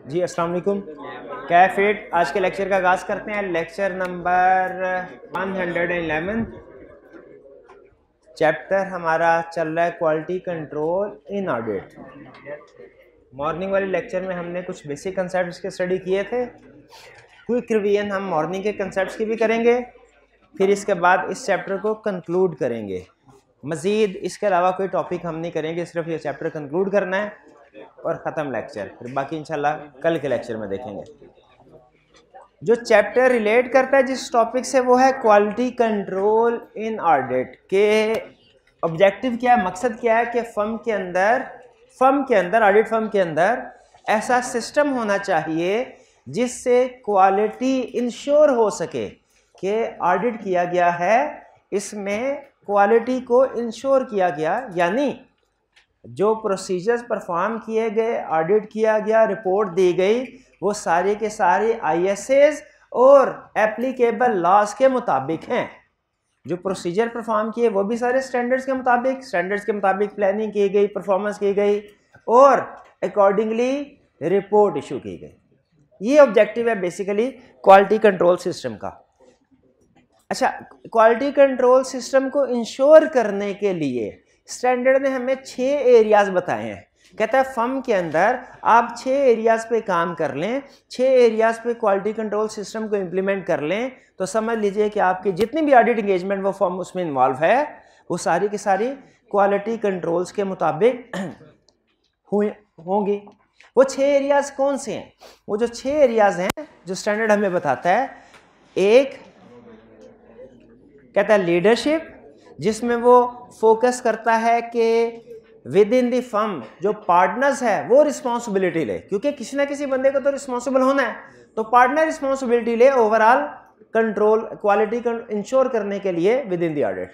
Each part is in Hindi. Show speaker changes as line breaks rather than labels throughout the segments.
जी अस्सलाम वालेकुम। कैफेट आज के लेक्चर का आगाज़ करते हैं। लेक्चर नंबर 111, चैप्टर हमारा चल रहा है क्वालिटी कंट्रोल इन ऑडिट। मॉर्निंग वाले लेक्चर में हमने कुछ बेसिक कंसेप्ट्स के स्टडी किए थे। क्विक रिवीजन हम मॉर्निंग के कंसेप्ट्स की भी करेंगे, फिर इसके बाद इस चैप्टर को कंक्लूड करेंगे। मज़ीद इसके अलावा कोई टॉपिक हम नहीं करेंगे, सिर्फ ये चैप्टर कंक्लूड करना है और ख़त्म लेक्चर। फिर बाकी इंशाल्लाह कल के लेक्चर में देखेंगे। जो चैप्टर रिलेट करता है जिस टॉपिक से, वो है क्वालिटी कंट्रोल इन ऑडिट के ऑब्जेक्टिव क्या है, मकसद क्या है कि फर्म के अंदर ऑडिट फर्म के अंदर ऐसा सिस्टम होना चाहिए जिससे क्वालिटी इंश्योर हो सके कि ऑडिट किया गया है, इसमें क्वालिटी को इंश्योर किया गया, यानी जो प्रोसीजर्स परफॉर्म किए गए, ऑडिट किया गया, रिपोर्ट दी गई, वो सारे के सारे आईएसएस और एप्लीकेबल लॉज के मुताबिक हैं। जो प्रोसीजर परफॉर्म किए वो भी सारे स्टैंडर्ड्स के मुताबिक प्लानिंग की गई, परफॉर्मेंस की गई और अकॉर्डिंगली रिपोर्ट इशू की गई। ये ऑब्जेक्टिव है बेसिकली क्वालिटी कंट्रोल सिस्टम का। अच्छा, क्वालिटी कंट्रोल सिस्टम को इंश्योर करने के लिए स्टैंडर्ड ने हमें 6 एरियाज बताए हैं। कहता है फर्म के अंदर आप 6 एरियाज पे काम कर लें, 6 एरियाज पे क्वालिटी कंट्रोल सिस्टम को इम्प्लीमेंट कर लें, तो समझ लीजिए कि आपकी जितनी भी ऑडिट इंगेजमेंट वो फर्म उसमें इन्वॉल्व है, वो सारी की सारी क्वालिटी कंट्रोल्स के मुताबिक होंगी। वो 6 एरियाज कौन से हैं? वो जो 6 एरियाज हैं जो स्टैंडर्ड हमें बताता है, एक कहता है लीडरशिप, जिसमें वो फोकस करता है कि विद इन द फर्म जो पार्टनर्स है वो रिस्पॉन्सिबिलिटी ले, क्योंकि किसी ना किसी बंदे को तो रिस्पॉन्सिबल होना है, तो पार्टनर रिस्पॉन्सिबिलिटी ले ओवरऑल कंट्रोल क्वालिटी इंश्योर करने के लिए विद इन द ऑडिट।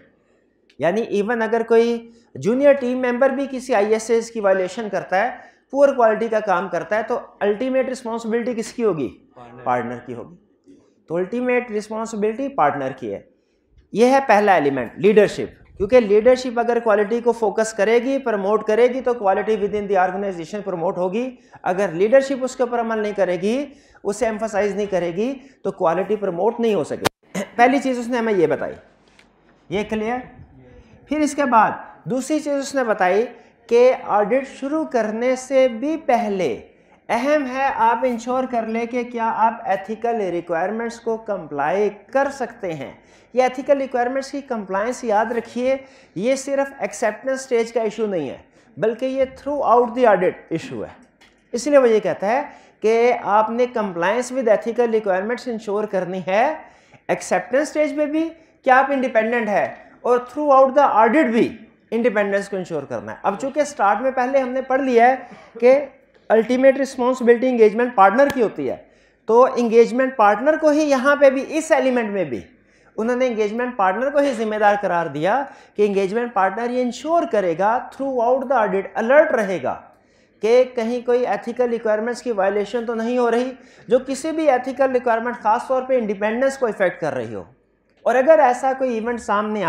यानी इवन अगर कोई जूनियर टीम मेंबर भी किसी आईएसएस की वायलेशन करता है, पुअर क्वालिटी का काम करता है, तो अल्टीमेट रिस्पॉन्सिबिलिटी किसकी होगी? पार्टनर की होगी। तो अल्टीमेट रिस्पॉन्सिबिलिटी पार्टनर की है। यह है पहला एलिमेंट, लीडरशिप। क्योंकि लीडरशिप अगर क्वालिटी को फोकस करेगी, प्रमोट करेगी, तो quality within the organisation promote होगी। अगर लीडरशिप उसके ऊपर अमल नहीं करेगी, उसे एम्फसाइज नहीं करेगी, तो क्वालिटी प्रमोट नहीं हो सकेगी। पहली चीज उसने हमें ये बताई, ये क्लियर। फिर इसके बाद दूसरी चीज उसने बताई कि ऑडिट शुरू करने से भी पहले अहम है आप इंश्योर कर ले कि क्या आप एथिकल रिक्वायरमेंट्स को कंप्लाई कर सकते हैं। ये एथिकल रिक्वायरमेंट्स की कंप्लायंस, याद रखिए, ये सिर्फ एक्सेप्टेंस स्टेज का इशू नहीं है, बल्कि ये through out the audit issue है। इसलिए वो ये कहता है कि आपने compliance with ethical requirements ensure करनी है, एक्सेप्टेंस स्टेज पे भी क्या आप इंडिपेंडेंट है, और थ्रू आउट द ऑडिट भी इंडिपेंडेंस को इंश्योर करना है। अब चूंकि स्टार्ट में पहले हमने पढ़ लिया है कि अल्टीमेट रिस्पॉन्सिबिलिटी इंगेजमेंट पार्टनर की होती है, तो इंगेजमेंट पार्टनर को ही यहाँ पे भी, इस एलिमेंट में भी उन्होंने इंगेजमेंट पार्टनर को ही जिम्मेदार करार दिया कि इंगेजमेंट पार्टनर ये इंश्योर करेगा, through out the audit alert रहेगा कि कहीं कोई एथिकल रिक्वायरमेंट्स की वायलेशन तो नहीं हो रही, जो किसी भी एथिकल रिक्वायरमेंट खास तौर पे इंडिपेंडेंस को इफेक्ट कर रही हो। और अगर ऐसा कोई इवेंट सामने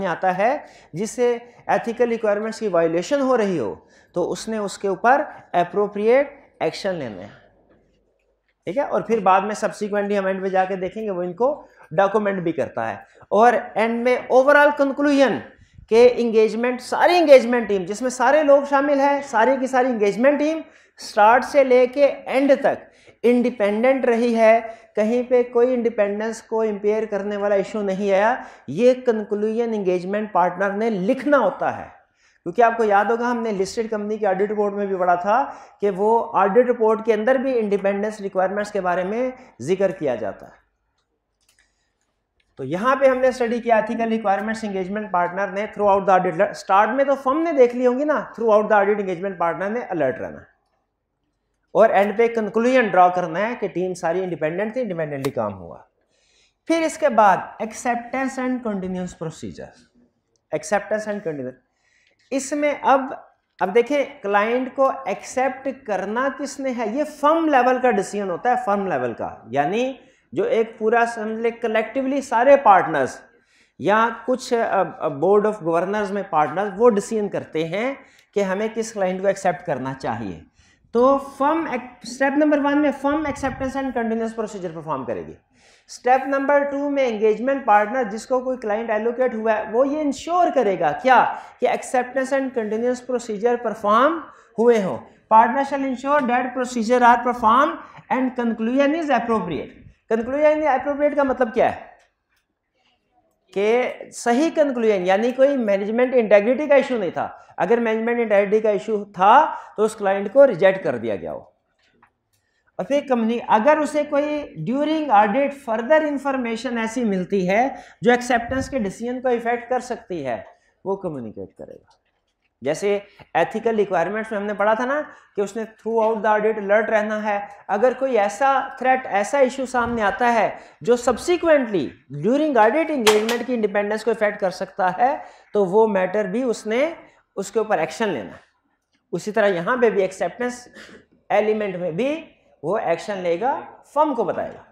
आता है, जिससे एथिकल रिक्वायरमेंट्स की वायलेशन हो रही हो, तो उसने उसके ऊपर एप्रोप्रिएट एक्शन लेना है, ठीक है। और फिर बाद में सब्सिक्वेंटली हम एंड पे जाके देखेंगे वो इनको डॉक्यूमेंट भी करता है। और एंड में ओवरऑल कंक्लूजन के इंगेजमेंट, सारी इंगेजमेंट टीम जिसमें सारे लोग शामिल हैं, सारी की सारी इंगेजमेंट टीम स्टार्ट से लेके एंड तक इंडिपेंडेंट रही है, कहीं पे कोई इंडिपेंडेंस को इंपेयर करने वाला इशू नहीं आया। ये कंक्लूजन इंगेजमेंट पार्टनर ने लिखना होता है, क्योंकि आपको याद होगा हमने लिस्टेड कंपनी की ऑडिट रिपोर्ट में भी पढ़ा था कि वो ऑडिट रिपोर्ट के अंदर भी इंडिपेंडेंस रिक्वायरमेंट्स के बारे में जिक्र किया जाता है। तो यहां पे हमने स्टडी किया एथिकल रिक्वायरमेंट्स इंगेजमेंट पार्टनर ने through out the audit. Start में तो फर्म ने देख ली होंगी ना, through out the audit engagement partner ने अलर्ट रहना और एंड पे कंक्लूजन ड्रॉ करना है कि टीम सारी इंडिपेंडेंट थी, इंडिपेंडेंटली काम हुआ। फिर इसके बाद acceptance and continuous procedures, acceptance and continuous. इसमें अब देखें, क्लाइंट को एक्सेप्ट करना किसने है, ये फर्म लेवल का डिसीजन होता है, फर्म लेवल का, यानी जो एक पूरा समझ ले कलेक्टिवली सारे पार्टनर्स या कुछ बोर्ड ऑफ गवर्नर्स में पार्टनर्स वो डिसीजन करते हैं कि हमें किस क्लाइंट को एक्सेप्ट करना चाहिए। तो फर्म स्टेप नंबर 1 में firm acceptance and continuous procedure perform करेगी। स्टेप नंबर 2 में एंगेजमेंट पार्टनर जिसको कोई क्लाइंट एलोकेट हुआ है वो ये इंश्योर करेगा क्या कि acceptance and continuous procedure perform हुए हो। Partner shall ensure that procedure are perform and conclusion is appropriate. Conclusion is appropriate का मतलब क्या है कि सही कंक्लूजन, यानी कोई मैनेजमेंट इंटेग्रिटी का इशू नहीं था। अगर मैनेजमेंट इंटेग्रिटी का इशू था तो उस क्लाइंट को रिजेक्ट कर दिया गया हो। और फिर कंपनी अगर उसे कोई ड्यूरिंग ऑडिट फर्दर इंफॉर्मेशन ऐसी मिलती है जो एक्सेप्टेंस के डिसीजन को इफेक्ट कर सकती है, वो कम्युनिकेट करेगा। जैसे एथिकल रिक्वायरमेंट्स में हमने पढ़ा था ना कि उसने through out the audit alert रहना है। अगर कोई ऐसा थ्रेट, ऐसा इशू सामने आता है जो सब्सिक्वेंटली ड्यूरिंग ऑडिट एंगेजमेंट की इंडिपेंडेंस को इफेक्ट कर सकता है, तो वो मैटर भी उसने उसके ऊपर एक्शन लेना है। उसी तरह यहाँ पे भी एक्सेप्टेंस एलिमेंट में भी वो एक्शन लेगा, फर्म को बताएगा।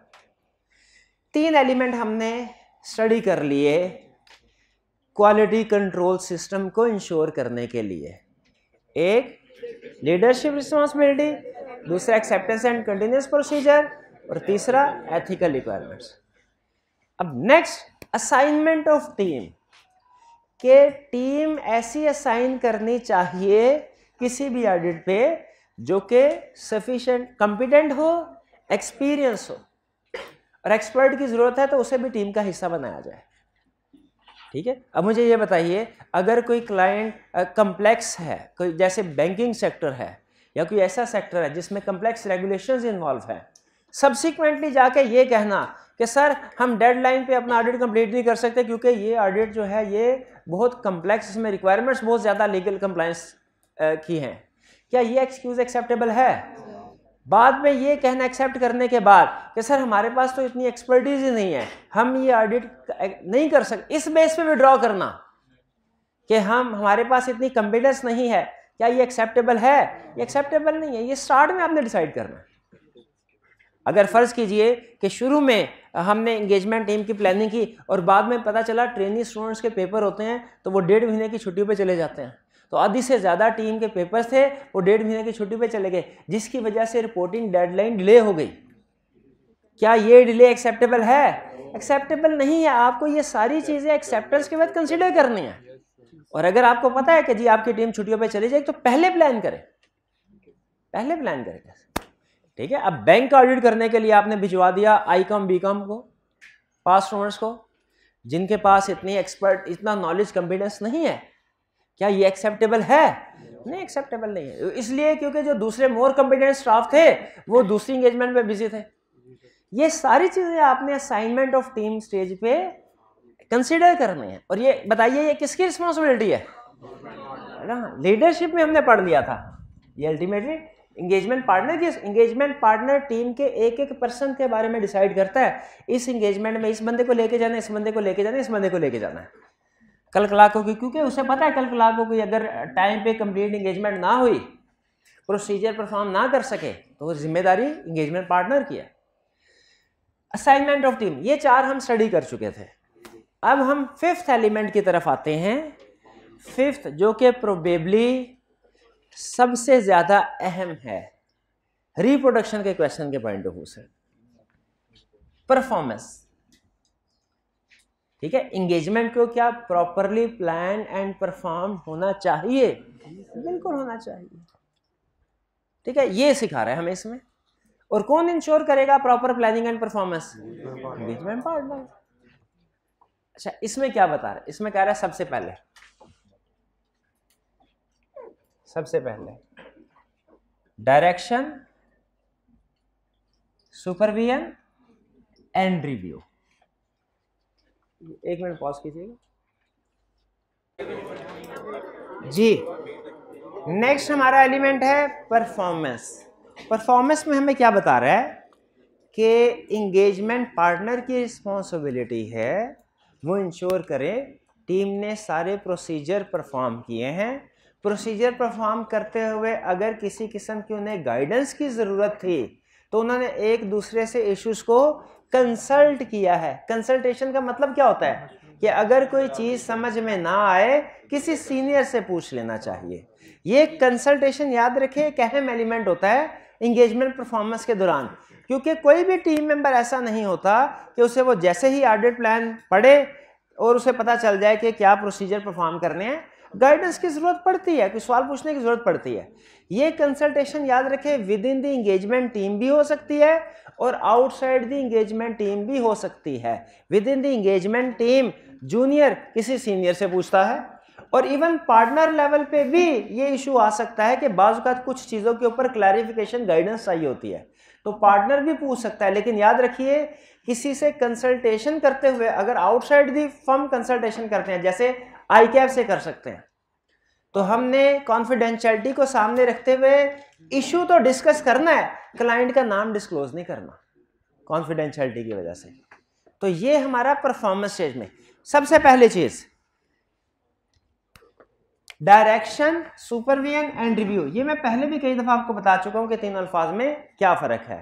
3 एलिमेंट हमने स्टडी कर लिए क्वालिटी कंट्रोल सिस्टम को इंश्योर करने के लिए। एक लीडरशिप रिस्पॉन्सिबिलिटी, दूसरा एक्सेप्टेंस एंड कंटिन्यूअस प्रोसीजर, और तीसरा एथिकल रिक्वायरमेंट्स। अब नेक्स्ट असाइनमेंट ऑफ टीम, के टीम ऐसी असाइन करनी चाहिए किसी भी ऑडिट पे जो कि सफिशिएंट कॉम्पिटेंट हो, एक्सपीरियंस हो, और एक्सपर्ट की जरूरत है तो उसे भी टीम का हिस्सा बनाया जाए। ठीक है। अब मुझे ये बताइए, अगर कोई क्लाइंट कम्प्लेक्स है, कोई जैसे बैंकिंग सेक्टर है या कोई ऐसा सेक्टर है जिसमें कम्प्लेक्स रेगुलेशंस इन्वॉल्व है, सब्सिक्वेंटली जाके ये कहना कि सर हम डेडलाइन पे अपना ऑडिट कंप्लीट नहीं कर सकते क्योंकि ये ऑडिट जो है ये बहुत कम्प्लेक्स, इसमें रिक्वायरमेंट्स बहुत ज़्यादा लीगल कंप्लायंस की हैं, क्या ये एक्सक्यूज एक्सेप्टेबल है? बाद में ये कहना एक्सेप्ट करने के बाद कि सर हमारे पास तो इतनी एक्सपर्टीज ही नहीं है, हम ये ऑडिट नहीं कर सकते, इस बेस पे विड्रॉ करना कि हमारे पास इतनी कॉम्पिटेंस नहीं है, क्या ये एक्सेप्टेबल है? ये एक्सेप्टेबल नहीं है। ये स्टार्ट में आपने डिसाइड करना है। अगर फर्ज कीजिए कि शुरू में हमने एंगेजमेंट टीम की प्लानिंग की और बाद में पता चला ट्रेनी स्टूडेंट्स के पेपर होते हैं तो वो 1.5 महीने की छुट्टी पे चले जाते हैं, तो आधी से ज़्यादा टीम के पेपर्स थे वो 1.5 महीने की छुट्टी पे चले गए, जिसकी वजह से रिपोर्टिंग डेडलाइन डिले हो गई। क्या ये डिले एक्सेप्टेबल है? एक्सेप्टेबल नहीं है। आपको ये सारी चीज़ें एक्सेप्टेंस के बाद कंसिडर करनी है। और अगर आपको पता है कि जी आपकी टीम छुट्टियों पे चली जाएगी तो पहले प्लान करें, पहले प्लान करें। ठीक है। अब बैंक का ऑडिट करने के लिए आपने भिजवा दिया ICOM BCOM को, पास स्टूडेंट्स को, जिनके पास इतनी एक्सपर्ट, इतना नॉलेज, कॉम्पिटेंस नहीं है, क्या ये एक्सेप्टेबल है? नहीं, एक्सेप्टेबल नहीं है। इसलिए क्योंकि जो दूसरे मोर कॉम्पिटेंट स्टाफ थे वो दूसरी एंगेजमेंट में बिजी थे। ये सारी चीजें आपने असाइनमेंट ऑफ टीम स्टेज पे कंसिडर करनी है। और ये बताइए ये किसकी रिस्पॉन्सिबिलिटी है? लीडरशिप में हमने पढ़ लिया था, ये अल्टीमेटली एंगेजमेंट पार्टनर की। एंगेजमेंट पार्टनर टीम के एक पर्सन के बारे में डिसाइड करता है, इस एंगेजमेंट में इस बंदे को लेके जाना है, इस बंदे को लेके जाना है, इस बंदे को लेके जाना है। कल क्लार्कों की, क्योंकि उसे पता है कल क्लार्कों की अगर टाइम पे कंप्लीट एंगेजमेंट ना हुई, प्रोसीजर परफॉर्म ना कर सके, तो वो जिम्मेदारी एंगेजमेंट पार्टनर की है। असाइनमेंट ऑफ टीम, ये 4 हम स्टडी कर चुके थे। अब हम 5th एलिमेंट की तरफ आते हैं। 5th जो कि प्रोबेबली सबसे ज्यादा अहम है रिप्रोडक्शन के क्वेश्चन के पॉइंट ऑफ व्यू से, परफॉर्मेंस। ठीक है। एंगेजमेंट को क्या प्रॉपरली प्लान एंड परफॉर्म होना चाहिए? बिल्कुल होना चाहिए। ठीक है। ये सिखा रहे हैं हमें इसमें। और कौन इंश्योर करेगा proper planning and performance? Engagement partner. अच्छा, इसमें क्या बता रहे? इसमें कह रहा है सबसे पहले direction, supervision and review. 1 minute pause कीजिएगा जी। नेक्स्ट हमारा एलिमेंट है परफॉर्मेंस। परफॉर्मेंस में हमें क्या बता रहा है कि एंगेजमेंट पार्टनर की रिस्पॉन्सिबिलिटी है वो इंश्योर करे टीम ने सारे प्रोसीजर परफॉर्म किए हैं। प्रोसीजर परफॉर्म करते हुए अगर किसी किस्म की उन्हें गाइडेंस की ज़रूरत थी तो उन्होंने एक दूसरे से इश्यूज को कंसल्ट किया है। कंसल्टेशन का मतलब क्या होता है कि अगर कोई चीज समझ में ना आए किसी सीनियर से पूछ लेना चाहिए। ये कंसल्टेशन याद रखें एक अहम एलिमेंट होता है इंगेजमेंट परफॉर्मेंस के दौरान, क्योंकि कोई भी टीम मेंबर ऐसा नहीं होता कि उसे वो जैसे ही ऑडिट प्लान पढ़े और उसे पता चल जाए कि क्या प्रोसीजर परफॉर्म करने हैं। गाइडेंस की जरूरत पड़ती है, कोई सवाल पूछने की जरूरत पड़ती है। ये कंसल्टेशन याद रखें with in the engagement team भी हो सकती है और आउटसाइड द इंगेजमेंट टीम भी हो सकती है। With in the engagement team junior किसी सीनियर से पूछता है और इवन पार्टनर लेवल पे भी ये इशू आ सकता है कि बाज़ औक़ात कुछ चीज़ों के ऊपर क्लैरिफिकेशन गाइडेंस चाहिए होती है, तो पार्टनर भी पूछ सकता है। लेकिन याद रखिए किसी से कंसल्टेशन करते हुए अगर आउटसाइड दी फर्म कंसल्टेशन करते हैं, जैसे ICAP से कर सकते हैं, तो हमने कॉन्फिडेंशियलिटी को सामने रखते हुए इशू तो डिस्कस करना है, क्लाइंट का नाम डिस्क्लोज नहीं करना कॉन्फिडेंशियलिटी की वजह से। तो ये हमारा परफॉर्मेंस स्टेज में सबसे पहली चीज डायरेक्शन, सुपरविजन एंड रिव्यू। ये मैं पहले भी कई दफा आपको बता चुका हूं कि तीनों अल्फाज में क्या फर्क है।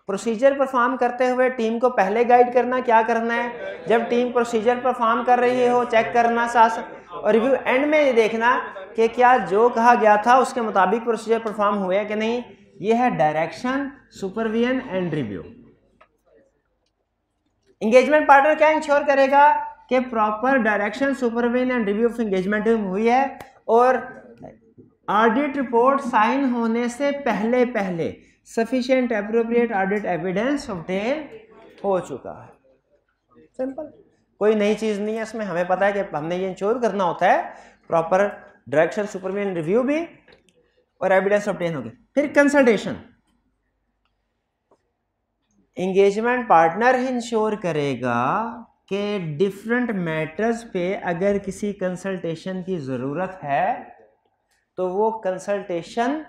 प्रोसीजर परफॉर्म करते हुए टीम को पहले गाइड करना क्या करना है, जब टीम प्रोसीजर परफॉर्म कर रही हो चेक करना साथ, और रिव्यू एंड में ये देखना कि क्या जो कहा गया था उसके मुताबिक प्रोसीजर परफॉर्म हुए कि नहीं। ये है direction, supervision and review. Engagement partner क्या इंश्योर करेगा कि proper direction, supervision and review of engagement हुई है और ऑडिट रिपोर्ट साइन होने से पहले पहले sufficient appropriate audit evidence obtain हो चुका है। सिंपल, कोई नई चीज नहीं है इसमें। हमें पता है कि हमने ये इंश्योर करना होता है प्रॉपर डायरेक्शन, सुपरविजन, रिव्यू भी और एविडेंस ऑब्टेन होगी। फिर कंसल्टेशन, एंगेजमेंट पार्टनर इंश्योर करेगा कि डिफरेंट मैटर्स पे अगर किसी कंसल्टेशन की जरूरत है तो वो कंसल्टेशन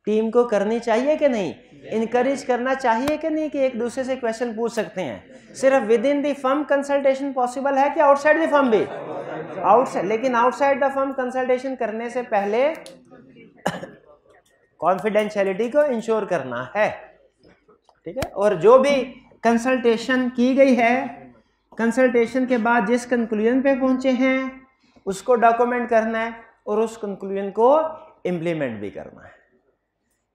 टीम को करनी चाहिए कि नहीं, इनकरेज करना चाहिए कि नहीं कि एक दूसरे से क्वेश्चन पूछ सकते हैं। सिर्फ with in the firm consultation possible है कि आउटसाइड द फर्म भी? आउटसाइड, लेकिन आउटसाइड द फर्म कंसल्टेशन करने से पहले कॉन्फिडेंशियलिटी को इंश्योर करना है, ठीक है। और जो भी कंसल्टेशन की गई है, कंसल्टेशन के बाद जिस कंक्लूजन पे पहुंचे हैं उसको डॉक्यूमेंट करना है और उस कंक्लूजन को इंप्लीमेंट भी करना है।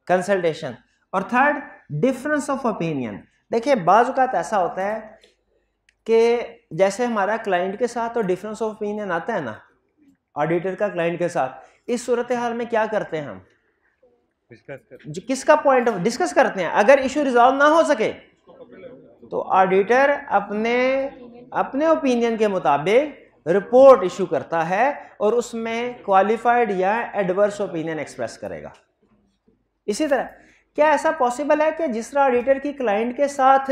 कंसल्टेशन। और थर्ड, डिफरेंस ऑफ ओपिनियन। देखिए बाज़ औक़ात ऐसा होता है कि जैसे हमारा क्लाइंट के साथ तो डिफरेंस ऑफ ओपिनियन आता है ना, ऑडिटर का क्लाइंट के साथ। इस सूरत हाल में क्या करते हैं हम, किसका पॉइंट ऑफ डिस्कस करते हैं। अगर इशू रिजॉल्व ना हो सके तो ऑडिटर अपने ओपिनियन के मुताबिक रिपोर्ट इशू करता है और उसमें क्वालिफाइड या एडवर्स ओपिनियन एक्सप्रेस करेगा। इसी तरह क्या ऐसा पॉसिबल है कि जिस तरह ऑडिटर की क्लाइंट के साथ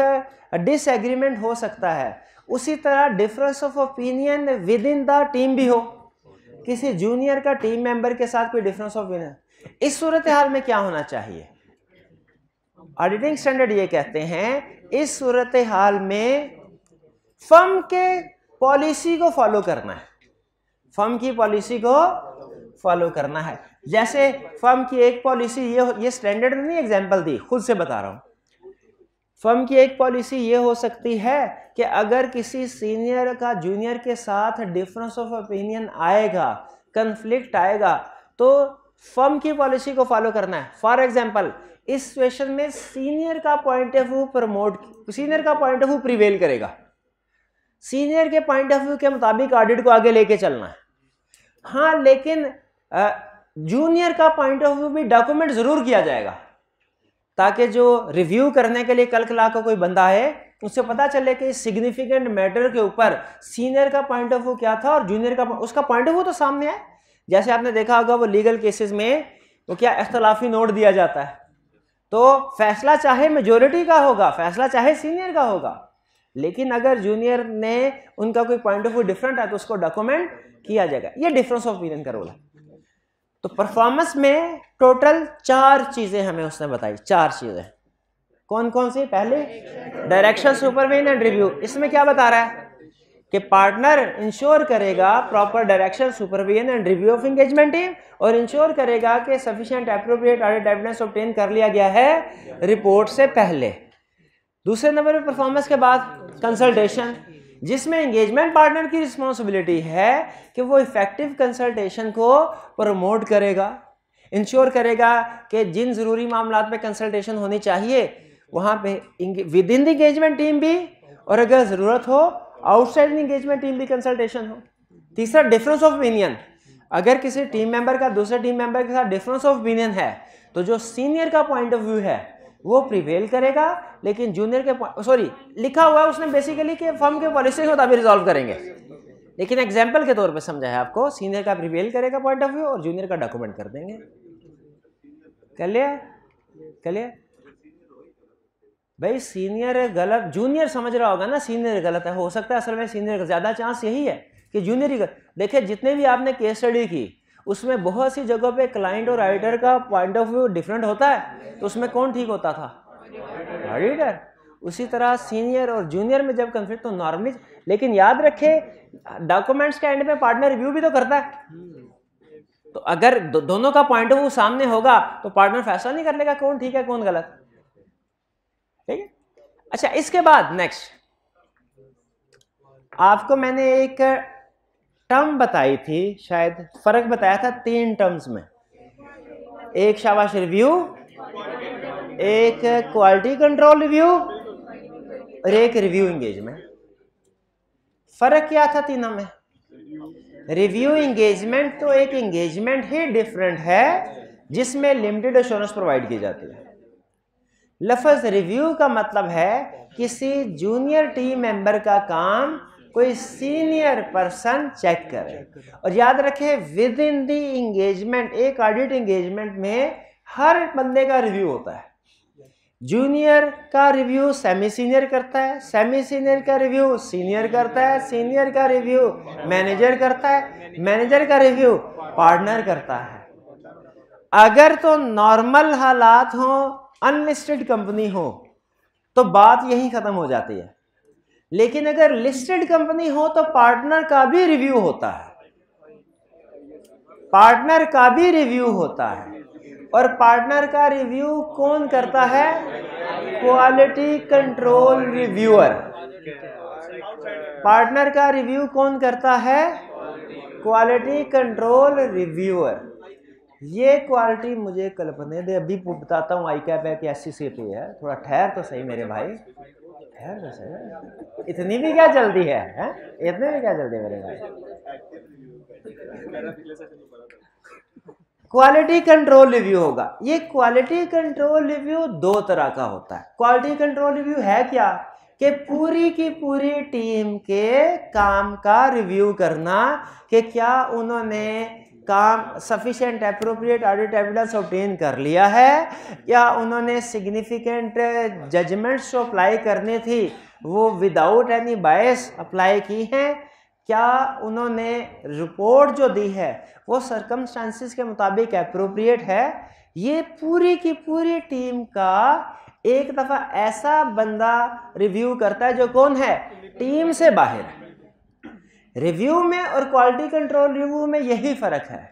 डिसएग्रीमेंट हो सकता है, उसी तरह difference of opinion with in the team भी हो, किसी जूनियर का टीम मेंबर के साथ कोई डिफरेंस ऑफ ओपिनियन। इस सूरत हाल में क्या होना चाहिए? ऑडिटिंग स्टैंडर्ड ये कहते हैं इस सूरत हाल में फर्म के पॉलिसी को फॉलो करना है, फर्म की पॉलिसी को फॉलो करना है। जैसे फर्म की एक पॉलिसी ये स्टैंडर्ड नहीं एग्जांपल दी, खुद से बता रहा हूं। फर्म की एक पॉलिसी ये हो सकती है कि अगर किसी सीनियर का जूनियर के साथ डिफरेंस ऑफ ओपिनियन आएगा, कन्फ्लिक्ट आएगा, तो फर्म की पॉलिसी को फॉलो करना है। फॉर एग्जांपल इस सिचुएशन में सीनियर का पॉइंट ऑफ व्यू प्रिवेल करेगा, सीनियर के पॉइंट ऑफ व्यू के मुताबिक ऑडिट को आगे लेके चलना है। हाँ, लेकिन जूनियर का पॉइंट ऑफ व्यू भी डॉक्यूमेंट जरूर किया जाएगा ताकि जो रिव्यू करने के लिए कल कला को कोई बंदा है उससे पता चले कि सिग्निफिकेंट मैटर के ऊपर सीनियर का पॉइंट ऑफ व्यू क्या था और जूनियर का उसका पॉइंट ऑफ व्यू तो सामने है। जैसे आपने देखा होगा वो लीगल केसेस में वो क्या इख्तलाफी नोट दिया जाता है, तो फैसला चाहे मेजोरिटी का होगा, फैसला चाहे सीनियर का होगा, लेकिन अगर जूनियर ने उनका कोई पॉइंट ऑफ व्यू डिफरेंट है तो उसको डॉक्यूमेंट किया जाएगा। ये डिफरेंस ऑफ ओपिनियन का रोल है। तो परफॉर्मेंस में टोटल 4 चीजें हमें उसने बताई, 4 चीजें कौन कौन सी? पहले डायरेक्शन, सुपरविजन एंड रिव्यू। इसमें क्या बता रहा है कि पार्टनर इंश्योर करेगा proper direction, supervision and review of engagement team और इंश्योर करेगा कि sufficient appropriate audit evidence obtain कर लिया गया है रिपोर्ट से पहले। दूसरे नंबर पे परफॉर्मेंस के बाद कंसल्टेशन, जिसमें एंगेजमेंट पार्टनर की रिस्पॉन्सिबिलिटी है कि वो इफेक्टिव कंसल्टेशन को प्रमोट करेगा, इंश्योर करेगा कि जिन ज़रूरी मामलात पे कंसल्टेशन होनी चाहिए वहाँ पे with in the engagement team भी, और अगर ज़रूरत हो आउटसाइड एंगेजमेंट टीम भी कंसल्टेशन हो। तीसरा, डिफरेंस ऑफ ओपिनियन। अगर किसी टीम मेंबर का दूसरे टीम मेंबर के साथ डिफरेंस ऑफ ओपिनियन है तो जो सीनियर का पॉइंट ऑफ व्यू है वो प्रिवेल करेगा, लेकिन जूनियर के लिखा हुआ है उसने बेसिकली कि फर्म के पॉलिसी के मुताबिक रिजॉल्व करेंगे, लेकिन एग्जांपल के तौर पे समझा है आपको, सीनियर का प्रिवेल करेगा पॉइंट ऑफ व्यू और जूनियर का डॉक्यूमेंट कर देंगे। क्लियर भाई? सीनियर गलत, जूनियर समझ रहा होगा ना सीनियर गलत है, हो सकता है असल में सीनियर, ज्यादा चांस यही है कि जूनियर ही गलत। देखिए जितने भी आपने केस स्टडी की उसमें बहुत सी जगहों पे क्लाइंट और ऑडिटर का पॉइंट ऑफ व्यू डिफरेंट होता है, तो उसमें कौन ठीक होता था? ऑडिटर। उसी तरह सीनियर और जूनियर में जब कंफ्लिक्ट तो नॉर्मली, लेकिन याद रखे डॉक्यूमेंट्स के एंड में पार्टनर रिव्यू भी तो करता है, तो अगर दोनों का पॉइंट ऑफ व्यू सामने होगा तो पार्टनर फैसला नहीं कर लेगा कौन ठीक है कौन गलत, ठीक है? अच्छा, इसके बाद नेक्स्ट आपको मैंने एक टर्म बताई थी, शायद फर्क बताया था 3 टर्म्स में, एक शाबाश रिव्यू, एक क्वालिटी कंट्रोल रिव्यू और एक रिव्यू एंगेजमेंट। फर्क क्या था तीनों में? रिव्यू एंगेजमेंट तो एक एंगेजमेंट ही डिफरेंट है जिसमें लिमिटेड एश्योरेंस प्रोवाइड की जाती है। लफ्ज रिव्यू का मतलब है किसी जूनियर टीम मेंबर का काम कोई सीनियर पर्सन चेक करे, और याद रखे विद इन द एंगेजमेंट, एक ऑडिट एंगेजमेंट में हर बंदे का रिव्यू होता है। जूनियर का रिव्यू सेमी सीनियर करता है, सेमी सीनियर का रिव्यू सीनियर करता है, सीनियर का रिव्यू मैनेजर करता है, मैनेजर का रिव्यू पार्टनर करता है। अगर तो नॉर्मल हालात हो, अनलिस्टेड कंपनी हो, तो बात यही खत्म हो जाती है, लेकिन अगर लिस्टेड कंपनी हो तो पार्टनर का भी रिव्यू होता है, पार्टनर का भी रिव्यू होता है। और पार्टनर का रिव्यू कौन करता है? Quality control reviewer. पार्टनर का रिव्यू कौन करता है? Quality control reviewer. ये क्वालिटी मुझे कल्पने दे, अभी बताता हूँ। ICAP है कि SCCP है, थोड़ा ठहर तो सही मेरे भाई, ठहर तो सही। इतनी भी क्या जल्दी है, इतने भी क्या जल्दी है मेरे भाई? क्वालिटी कंट्रोल रिव्यू होगा। ये क्वालिटी कंट्रोल रिव्यू 2 तरह का होता है। क्वालिटी कंट्रोल रिव्यू है क्या कि पूरी की पूरी टीम के काम का रिव्यू करना कि क्या उन्होंने काम sufficient appropriate audit evidence obtain कर लिया है, या उन्होंने सिग्निफिकेंट जजमेंट्स जो अप्लाई करनी थी वो विदाउट एनी बायस अप्लाई की हैं, क्या उन्होंने रिपोर्ट जो दी है वो सर्कमस्टांसिस के मुताबिक एप्रोप्रिएट है। ये पूरी की पूरी टीम का एक दफ़ा ऐसा बंदा रिव्यू करता है जो कौन है? टीम से बाहर है। रिव्यू में और क्वालिटी कंट्रोल रिव्यू में यही फर्क है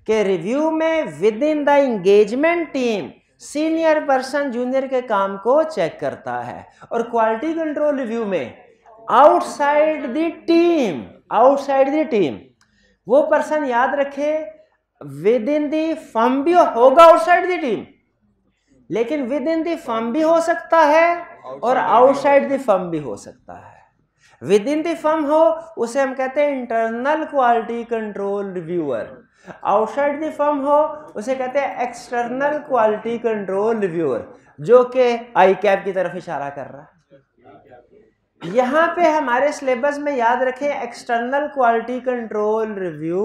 कि रिव्यू में with in the engagement team senior person junior के काम को चेक करता है, और क्वालिटी कंट्रोल रिव्यू में outside the team, outside the team वो पर्सन, याद रखे विद इन द फर्म भी होगा आउटसाइड द टीम, लेकिन विद इन द फर्म भी हो सकता है और आउटसाइड द फर्म भी हो सकता है। विद इन द फर्म हो उसे हम कहते हैं internal quality control reviewer, outside the firm हो उसे कहते हैं एक्सटर्नल क्वालिटी कंट्रोल रिव्यूअर, जो कि ICAP की तरफ इशारा कर रहा है। यहाँ पे हमारे सिलेबस में याद रखें एक्सटर्नल क्वालिटी कंट्रोल रिव्यू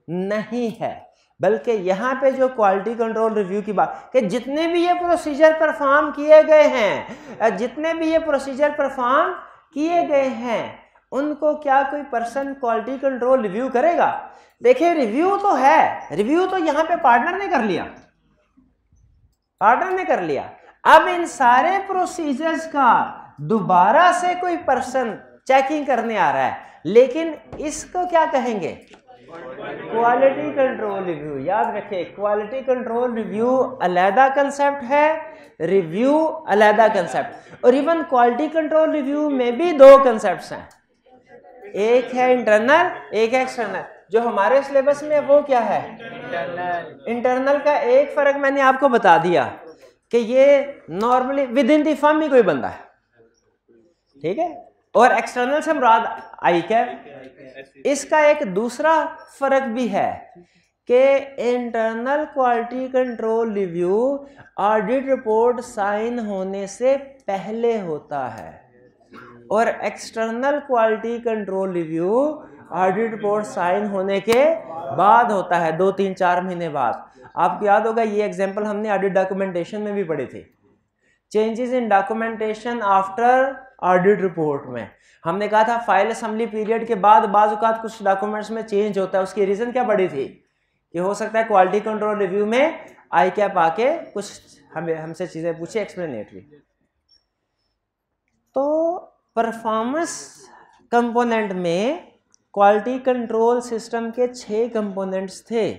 नहीं है, बल्कि यहाँ पे जो क्वालिटी कंट्रोल रिव्यू की बात कि जितने भी ये प्रोसीजर परफॉर्म किए गए हैं, जितने भी ये प्रोसीजर परफॉर्म किए गए हैं उनको क्या कोई पर्सन क्वालिटी कंट्रोल रिव्यू करेगा? देखिए रिव्यू तो है, रिव्यू तो यहाँ पे पार्टनर ने कर लिया, पार्टनर ने कर लिया। अब इन सारे प्रोसीजर्स का दोबारा से कोई पर्सन चेकिंग करने आ रहा है, लेकिन इसको क्या कहेंगे? Quality control review. याद रखिए क्वालिटी कंट्रोल रिव्यू अलहदा कंसेप्ट है, रिव्यू अलहदा कंसेप्ट, और इवन क्वालिटी कंट्रोल रिव्यू में भी 2 कंसेप्ट्स हैं। एक है इंटरनल, एक है एक्सटर्नल। जो हमारे सिलेबस में वो क्या है? इंटरनल का एक फर्क मैंने आपको बता दिया कि ये normally within the firm ही कोई बंदा है, ठीक है, और एक्सटर्नल से मुराद आई कैप। इसका एक दूसरा फर्क भी है कि internal quality control review audit report sign होने से पहले होता है और external quality control review audit report sign होने के बाद होता है, 2-3-4 महीने बाद। आपको याद होगा ये एग्जांपल हमने ऑडिट डॉक्यूमेंटेशन में भी पढ़े थे। Changes in documentation after audit report में हमने कहा था फाइल असेंबली पीरियड के बाद बाज़ औक़ात कुछ डॉक्यूमेंट्स में चेंज होता है। उसकी रीज़न क्या पड़ी थी कि हो सकता है क्वालिटी कंट्रोल रिव्यू में आई कैप आके कुछ हमसे चीज़ें पूछे एक्सप्लेनेटरी। तो परफॉर्मेंस कंपोनेंट में क्वालिटी कंट्रोल सिस्टम के 6 कंपोनेंट्स थे,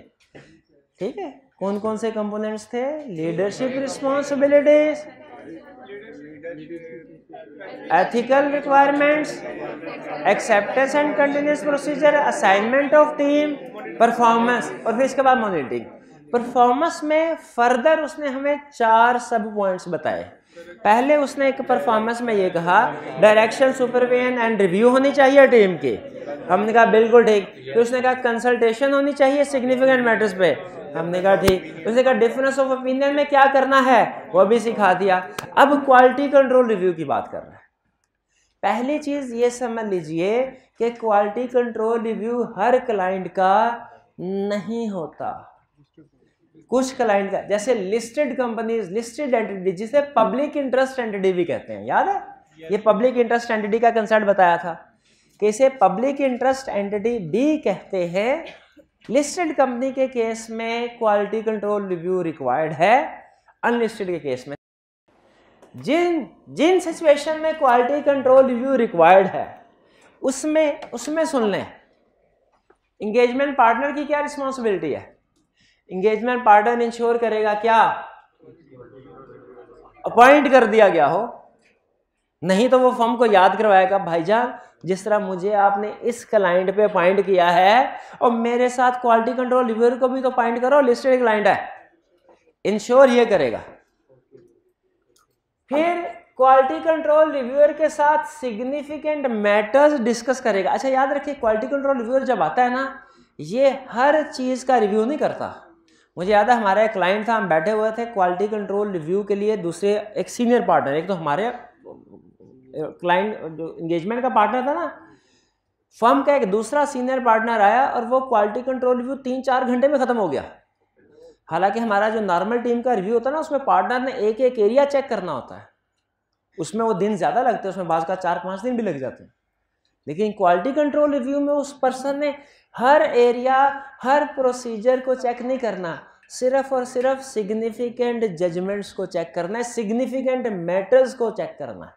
ठीक है। कौन कौन से कंपोनेंट्स थे? Leadership responsibilities, ethical requirements, acceptance and continuous procedure, assignment of team, performance और फिर इसके बाद मॉनिटरिंग। परफॉर्मेंस में फर्दर उसने हमें 4 सब पॉइंट्स बताए। पहले उसने एक परफॉर्मेंस में ये कहा डायरेक्शन, सुपरविजन एंड रिव्यू होनी चाहिए टीम की। हमने कहा बिल्कुल ठीक। फिर उसने कहा कंसल्टेशन होनी चाहिए सिग्निफिकेंट मैटर्स पे। हमने कहा ठीक। उसने कहा डिफरेंस ऑफ ओपिनियन में क्या करना है वो भी सिखा दिया। अब क्वालिटी कंट्रोल रिव्यू की बात कर रहा है। पहली चीज ये समझ लीजिए कि क्वालिटी कंट्रोल रिव्यू हर क्लाइंट का नहीं होता। कुछ क्लाइंट का, जैसे लिस्टेड कंपनीज, लिस्टेड एंटिटी, जिसे पब्लिक इंटरेस्ट एंटिटी भी कहते हैं, याद है? ये पब्लिक इंटरेस्ट एंटिटी का कंसेप्ट बताया था कि इसे पब्लिक इंटरेस्ट एंटिटी भी कहते हैं। लिस्टेड कंपनी के केस में क्वालिटी कंट्रोल रिव्यू रिक्वायर्ड है, अनलिस्टेड के केस में जिन सिचुएशन में क्वालिटी कंट्रोल रिव्यू रिक्वायर्ड है उसमें सुन लें एंगेजमेंट पार्टनर की क्या रिस्पॉन्सिबिलिटी है। एंगेजमेंट पार्टनर इंश्योर करेगा क्या? अपॉइंट कर दिया गया हो, नहीं तो वो फर्म को याद करवाएगा भाईजान जिस तरह मुझे आपने इस क्लाइंट पे अपॉइंट किया है और मेरे साथ क्वालिटी कंट्रोल रिव्यूअर को भी तो अपॉइंट करो, लिस्टेड क्लाइंट है। इंश्योर ये करेगा। फिर क्वालिटी कंट्रोल रिव्यूअर के साथ सिग्निफिकेंट मैटर्स डिस्कस करेगा। अच्छा याद रखिए क्वालिटी कंट्रोल रिव्यूअर जब आता है ना, ये हर चीज का रिव्यू नहीं करता। मुझे याद है हमारा एक क्लाइंट था, हम बैठे हुए थे क्वालिटी कंट्रोल रिव्यू के लिए, दूसरे एक सीनियर पार्टनर, एक तो हमारे क्लाइंट जो एंगेजमेंट का पार्टनर था ना, फर्म का एक दूसरा सीनियर पार्टनर आया और वो क्वालिटी कंट्रोल रिव्यू 3-4 घंटे में खत्म हो गया। हालांकि हमारा जो नॉर्मल टीम का रिव्यू होता है ना, उसमें पार्टनर ने एक एक एरिया चेक करना होता है, उसमें वो दिन ज्यादा लगते हैं, उसमें बाज़ का 4-5 दिन भी लग जाते हैं। लेकिन क्वालिटी कंट्रोल रिव्यू में उस पर्सन ने हर एरिया, हर प्रोसीजर को चेक नहीं करना, सिर्फ और सिर्फ सिग्निफिकेंट जजमेंट्स को चेक करना है, सिग्निफिकेंट मैटर्स को चेक करना है,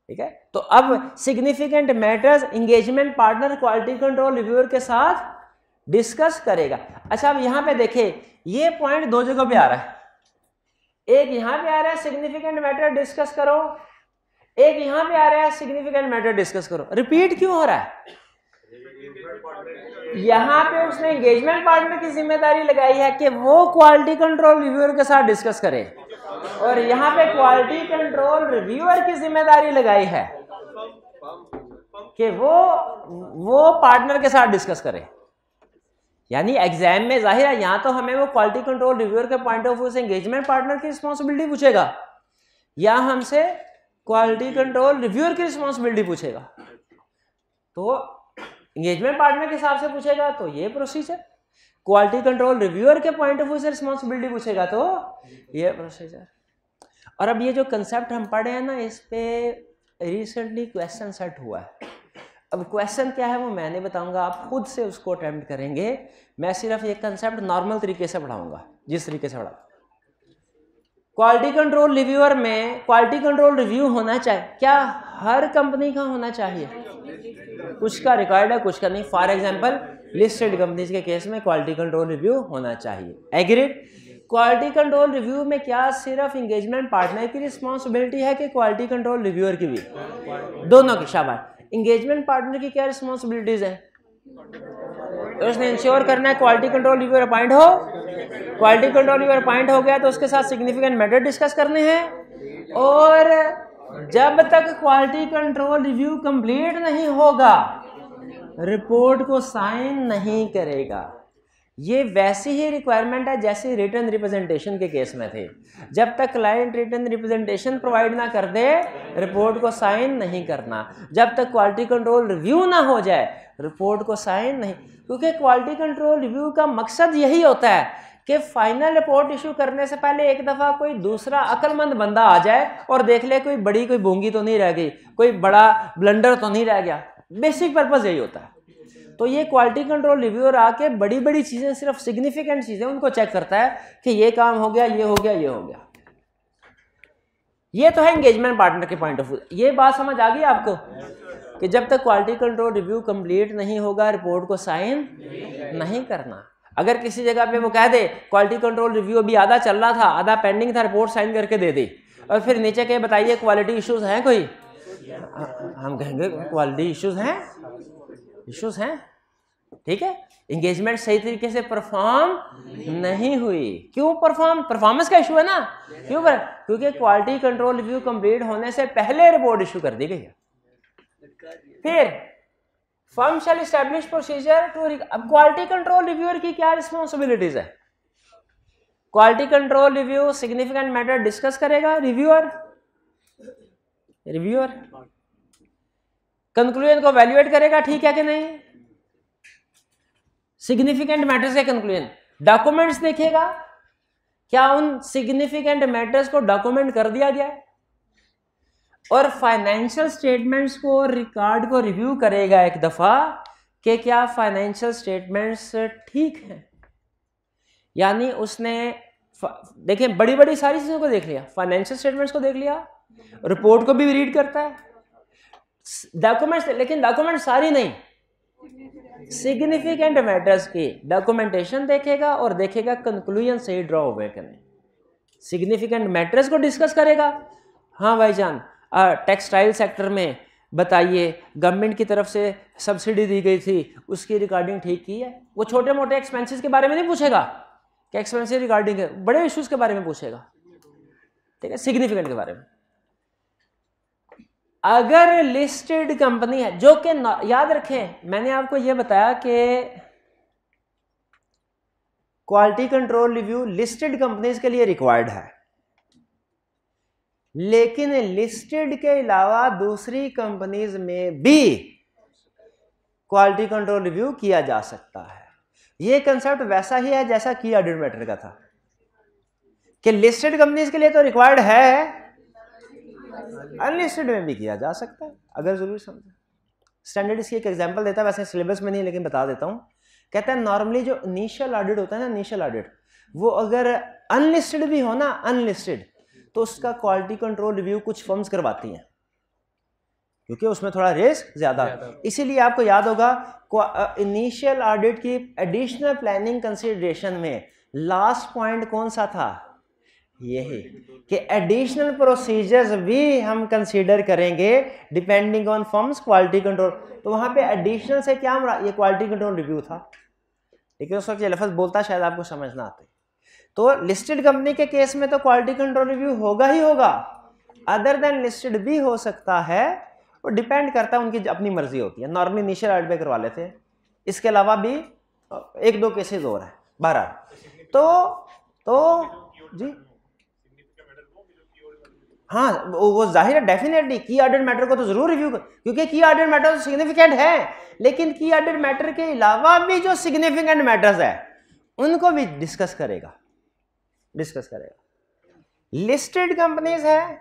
ठीक है। तो अब significant matters engagement partner quality control reviewer के साथ डिस्कस करेगा। अच्छा अब यहां पे देखिए ये पॉइंट 2 जगह पे आ रहा है। एक यहां पे आ रहा है सिग्निफिकेंट मैटर डिस्कस करो, एक यहां पे आ रहा है सिग्निफिकेंट मैटर डिस्कस करो। रिपीट क्यों हो रहा है? यहां पे उसने एंगेजमेंट पार्टनर की जिम्मेदारी लगाई है कि वो क्वालिटी कंट्रोल रिव्यूअर के साथ डिस्कस करे, और यहां पे क्वालिटी कंट्रोल रिव्यूअर की जिम्मेदारी लगाई है कि वो पार्टनर के साथ डिस्कस करे। यानी एग्जाम में जाहिर है यहां तो हमें वो क्वालिटी कंट्रोल रिव्यूअर के पॉइंट ऑफ व्यू से एंगेजमेंट पार्टनर की रिस्पॉन्सिबिलिटी पूछेगा, या हमसे क्वालिटी कंट्रोल रिव्यूअर की रिस्पॉन्सिबिलिटी पूछेगा। तो एंगेजमेंट पार्टनर के हिसाब से पूछेगा तो ये प्रोसीजर, क्वालिटी कंट्रोल रिव्यूअर के पॉइंट ऑफ व्यू से रिस्पॉन्सिबिलिटी पूछेगा तो ये प्रोसीजर। और अब ये जो कंसेप्ट हम पढ़े हैं ना, इस पे रिसेंटली क्वेश्चन सेट हुआ है। अब क्वेश्चन क्या है वो मैं नहीं बताऊंगा, आप खुद से उसको अटेम्प्ट करेंगे। मैं सिर्फ ये कंसेप्ट नॉर्मल तरीके से पढ़ाऊंगा, जिस तरीके से पढ़ा। क्वालिटी कंट्रोल रिव्यूअर में क्वालिटी कंट्रोल रिव्यू होना चाहिए क्या? हर कंपनी का होना चाहिए, कुछ का रिकॉर्ड है कुछ का नहीं। फॉर एग्जांपल लिस्टेड कंपनीज के केस में क्वालिटी कंट्रोल रिव्यू होना चाहिए। एग्रीड? क्वालिटी कंट्रोल रिव्यू में क्या सिर्फ एंगेजमेंट पार्टनर की रिस्पॉन्सिबिलिटी है कि क्वालिटी कंट्रोल रिव्यूअर की भी? दोनों की। शाबाश। एंगेजमेंट पार्टनर की क्या रिस्पॉन्सिबिलिटीज है? तो उसने इंश्योर करना है क्वालिटी कंट्रोल रिव्यूअर अपॉइंट हो, क्वालिटी कंट्रोल रिव्यूअर अपॉइंट हो गया तो उसके साथ सिग्निफिकेंट मैटर डिस्कस करने हैं, और जब तक क्वालिटी कंट्रोल रिव्यू कंप्लीट नहीं होगा रिपोर्ट को साइन नहीं करेगा। ये वैसी ही रिक्वायरमेंट है जैसे रिटन रिप्रेजेंटेशन के केस में थे। जब तक क्लाइंट रिटन रिप्रेजेंटेशन प्रोवाइड ना कर दे रिपोर्ट को साइन नहीं करना, जब तक क्वालिटी कंट्रोल रिव्यू ना हो जाए रिपोर्ट को साइन नहीं, क्योंकि क्वालिटी कंट्रोल रिव्यू का मकसद यही होता है कि फाइनल रिपोर्ट इशू करने से पहले एक दफ़ा कोई दूसरा अक्लमंद बंदा आ जाए और देख ले कोई बड़ी कोई बोंगी तो नहीं रह गई, कोई बड़ा ब्लंडर तो नहीं रह गया। बेसिक पर्पस यही होता है। तो ये क्वालिटी कंट्रोल रिव्यूअर आके बड़ी बड़ी चीज़ें, सिर्फ सिग्निफिकेंट चीज़ें उनको चेक करता है कि ये काम हो गया, ये हो गया, ये हो गया। ये तो है एंगेजमेंट पार्टनर के पॉइंट ऑफ व्यू। ये बात समझ आ गई आपको कि जब तक क्वालिटी कंट्रोल रिव्यू कंप्लीट नहीं होगा रिपोर्ट को साइन नहीं करना। अगर किसी जगह पे वो कह दे क्वालिटी कंट्रोल रिव्यू अभी आधा चल रहा था, आधा पेंडिंग था, रिपोर्ट साइन करके दे दी, और फिर नीचे के बताइए क्वालिटी इश्यूज हैं कोई, हम कहेंगे क्वालिटी इश्यूज हैं, इश्यूज हैं, ठीक है। एंगेजमेंट सही तरीके से परफॉर्म नहीं हुई। क्यों परफॉर्मेंस का इशू है ना, क्यों? क्योंकि क्वालिटी कंट्रोल रिव्यू कंप्लीट होने से पहले रिपोर्ट इशू कर दी गई है। फिर firm shall establish procedure to, अब क्वालिटी कंट्रोल रिव्यूअर की क्या रिस्पॉन्सिबिलिटीज है? Quality control review significant matter discuss करेगा रिव्यूअर, कंक्लूजन को वैल्यूएट करेगा, ठीक है कि नहीं, सिग्निफिकेंट मैटर्स के कंक्लूजन, डॉक्यूमेंट्स देखेगा क्या उन सिग्निफिकेंट मैटर्स को डॉक्यूमेंट कर दिया गया है, और फाइनेंशियल स्टेटमेंट्स को, रिकॉर्ड को रिव्यू करेगा एक दफा कि क्या फाइनेंशियल स्टेटमेंट्स ठीक हैं। यानी उसने देखिए बड़ी बड़ी सारी चीजों को देख लिया, फाइनेंशियल स्टेटमेंट्स को देख लिया, रिपोर्ट को भी रीड करता है, डॉक्यूमेंट्स, लेकिन डॉक्यूमेंट सारी नहीं, सिग्निफिकेंट मैटर्स की डॉक्यूमेंटेशन देखेगा और देखेगा कंक्लूजन सही ड्रॉ हुए कि नहीं। सिग्निफिकेंट मैटर्स को डिस्कस करेगा, हाँ भाईजान टेक्सटाइल सेक्टर में बताइए गवर्नमेंट की तरफ से सब्सिडी दी गई थी, उसकी रिकॉर्डिंग ठीक की है। वो छोटे मोटे एक्सपेंसेस के बारे में नहीं पूछेगा कि एक्सपेंसिव रिकॉर्डिंग है, बड़े इश्यूज के बारे में पूछेगा, ठीक है, सिग्निफिकेंट के बारे में। अगर लिस्टेड कंपनी है, जो कि याद रखें मैंने आपको यह बताया कि quality control review listed companies के लिए रिक्वायर्ड है, लेकिन लिस्टेड के अलावा दूसरी कंपनीज में भी क्वालिटी कंट्रोल रिव्यू किया जा सकता है। यह कंसेप्ट वैसा ही है जैसा की ऑडिट मैटर का था कि लिस्टेड कंपनीज के लिए तो रिक्वायर्ड है, अनलिस्टेड में भी किया जा सकता है अगर जरूरी समझे। स्टैंडर्ड इसकी एक एग्जांपल देता है, वैसे सिलेबस में नहीं लेकिन बता देता हूं। कहता है नॉर्मली जो इनिशियल ऑडिट होता है ना, इनिशियल ऑडिट, वो अगर अनलिस्टेड भी हो ना, अनलिस्टेड, तो उसका क्वालिटी कंट्रोल रिव्यू कुछ फर्म्स करवाती हैं क्योंकि उसमें थोड़ा रिस्क ज्यादा। इसीलिए आपको याद होगा इनिशियल ऑडिट की एडिशनल प्लानिंग कंसीडरेशन में लास्ट पॉइंट कौन सा था? यही कि एडिशनल प्रोसीजर्स भी हम कंसीडर करेंगे depending on firms quality control. तो वहां पे एडिशनल से क्या ये क्वालिटी कंट्रोल रिव्यू था, लेकिन उस वक्त ये लफ्ज बोलता शायद आपको समझ ना आते। तो लिस्टेड कंपनी के केस में तो क्वालिटी कंट्रोल रिव्यू होगा ही होगा, अदर देन लिस्टेड भी हो सकता है, वो डिपेंड करता है, उनकी अपनी मर्जी होती है। नॉर्मली इनिशियल ऑडिट पे करवा लेते हैं, इसके अलावा भी एक दो केसेस और है बहरहाल। तो जी हाँ, वो जाहिर है डेफिनेटली की ऑडिट मैटर को तो जरूर रिव्यू कर, क्योंकि की ऑडिट मैटर तो सिग्निफिकेंट है, लेकिन की ऑडिट मैटर के अलावा भी जो सिग्निफिकेंट मैटर्स है उनको भी डिस्कस करेगा। लिस्टेड कंपनीज है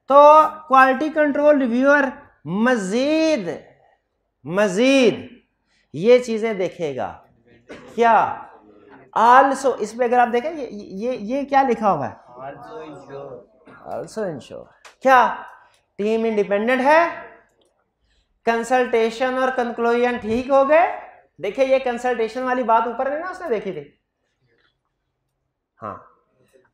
तो क्वालिटी कंट्रोल रिव्यूअर मजीद ये चीजें देखेगा। क्या? आल्सो, इस पे अगर आप देखें ये क्या लिखा हुआ है? Also ensure. क्या टीम इंडिपेंडेंट है, कंसल्टेशन और कंक्लूजन ठीक हो गए। देखिए ये कंसल्टेशन वाली बात ऊपर नहीं ना उसने देखी थी, हाँ,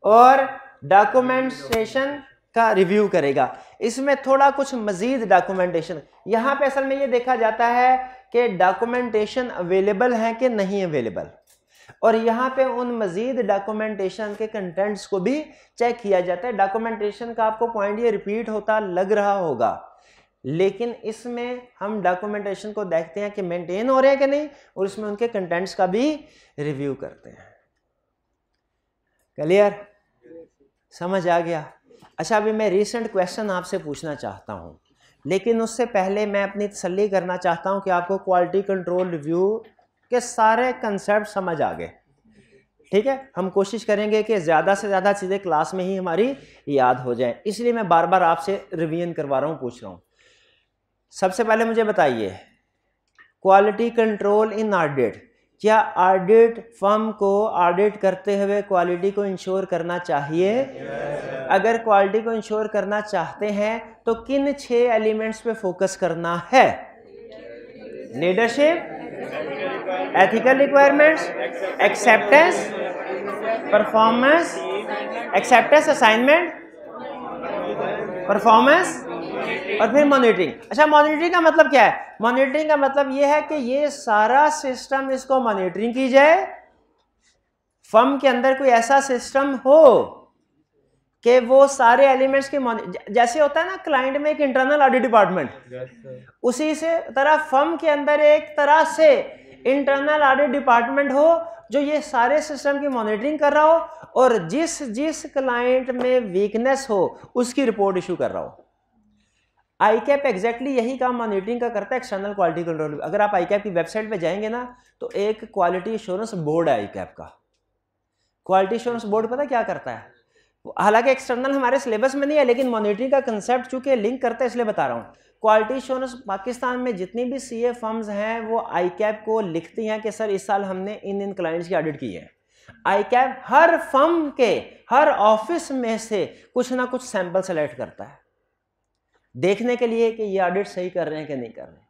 और डॉक्यूमेंटेशन का रिव्यू करेगा। इसमें थोड़ा कुछ मजीद डॉक्यूमेंटेशन, यहाँ पे असल में ये देखा जाता है कि डॉक्यूमेंटेशन अवेलेबल है कि नहीं अवेलेबल, और यहाँ पे उन मजीद डॉक्यूमेंटेशन के कंटेंट्स को भी चेक किया जाता है। डॉक्यूमेंटेशन का आपको पॉइंट ये रिपीट होता लग रहा होगा, लेकिन इसमें हम डॉक्यूमेंटेशन को देखते हैं कि मेंटेन हो रहे हैं कि नहीं, और इसमें उनके कंटेंट्स का भी रिव्यू करते हैं। क्लियर, समझ आ गया? अच्छा, अभी मैं रीसेंट क्वेश्चन आपसे पूछना चाहता हूं, लेकिन उससे पहले मैं अपनी तसल्ली करना चाहता हूं कि आपको क्वालिटी कंट्रोल रिव्यू के सारे कंसेप्ट समझ आ गए। ठीक है, हम कोशिश करेंगे कि ज़्यादा से ज़्यादा चीज़ें क्लास में ही हमारी याद हो जाएं, इसलिए मैं बार बार आपसे रिवीजन करवा रहा हूं, पूछ रहा हूं। सबसे पहले मुझे बताइए, क्वालिटी कंट्रोल इन ऑडिट, क्या ऑडिट फर्म को ऑडिट करते हुए क्वालिटी को इंश्योर करना चाहिए? अगर क्वालिटी को इंश्योर करना चाहते हैं तो किन 6 एलिमेंट्स पे फोकस करना है? Leadership, ethical requirements, acceptance, performance, acceptance, assignment, performance और फिर मॉनिटरिंग। अच्छा, मॉनिटरिंग का मतलब क्या है? मॉनिटरिंग का मतलब यह है कि ये सारा सिस्टम, इसको मॉनिटरिंग की जाए। फर्म के अंदर कोई ऐसा सिस्टम हो कि वो सारे एलिमेंट्स के, जैसे होता है ना क्लाइंट में एक इंटरनल ऑडिट डिपार्टमेंट, उसी से तरह फर्म के अंदर एक तरह से इंटरनल ऑडिट डिपार्टमेंट हो जो ये सारे सिस्टम की मॉनिटरिंग कर रहा हो और जिस जिस क्लाइंट में वीकनेस हो उसकी रिपोर्ट इशू कर रहा हो। आईकैप एग्जैक्टली यही काम मॉनिटरिंग का करता है, एक्सटर्नल क्वालिटी कंट्रोल। अगर आप आईकैप की वेबसाइट पे जाएंगे ना तो एक क्वालिटी एश्योरेंस बोर्ड है आईकैप का। क्वालिटी एश्योरेंस बोर्ड पता क्या करता है? हालांकि एक्सटर्नल हमारे सिलेबस में नहीं है, लेकिन मॉनिटरिंग का कंसेप्ट चूंकि लिंक करता है इसलिए बता रहा हूँ। क्वालिटी एश्योरेंस पाकिस्तान में जितनी भी सीए फर्म्स हैं वो आईकैप को लिखती हैं कि सर इस साल हमने इन क्लाइंट्स की ऑडिट की है। आईकैप हर फर्म के हर ऑफिस में से कुछ ना कुछ सैंपल सेलेक्ट करता है देखने के लिए कि ये ऑडिट सही कर रहे हैं कि नहीं कर रहे हैं,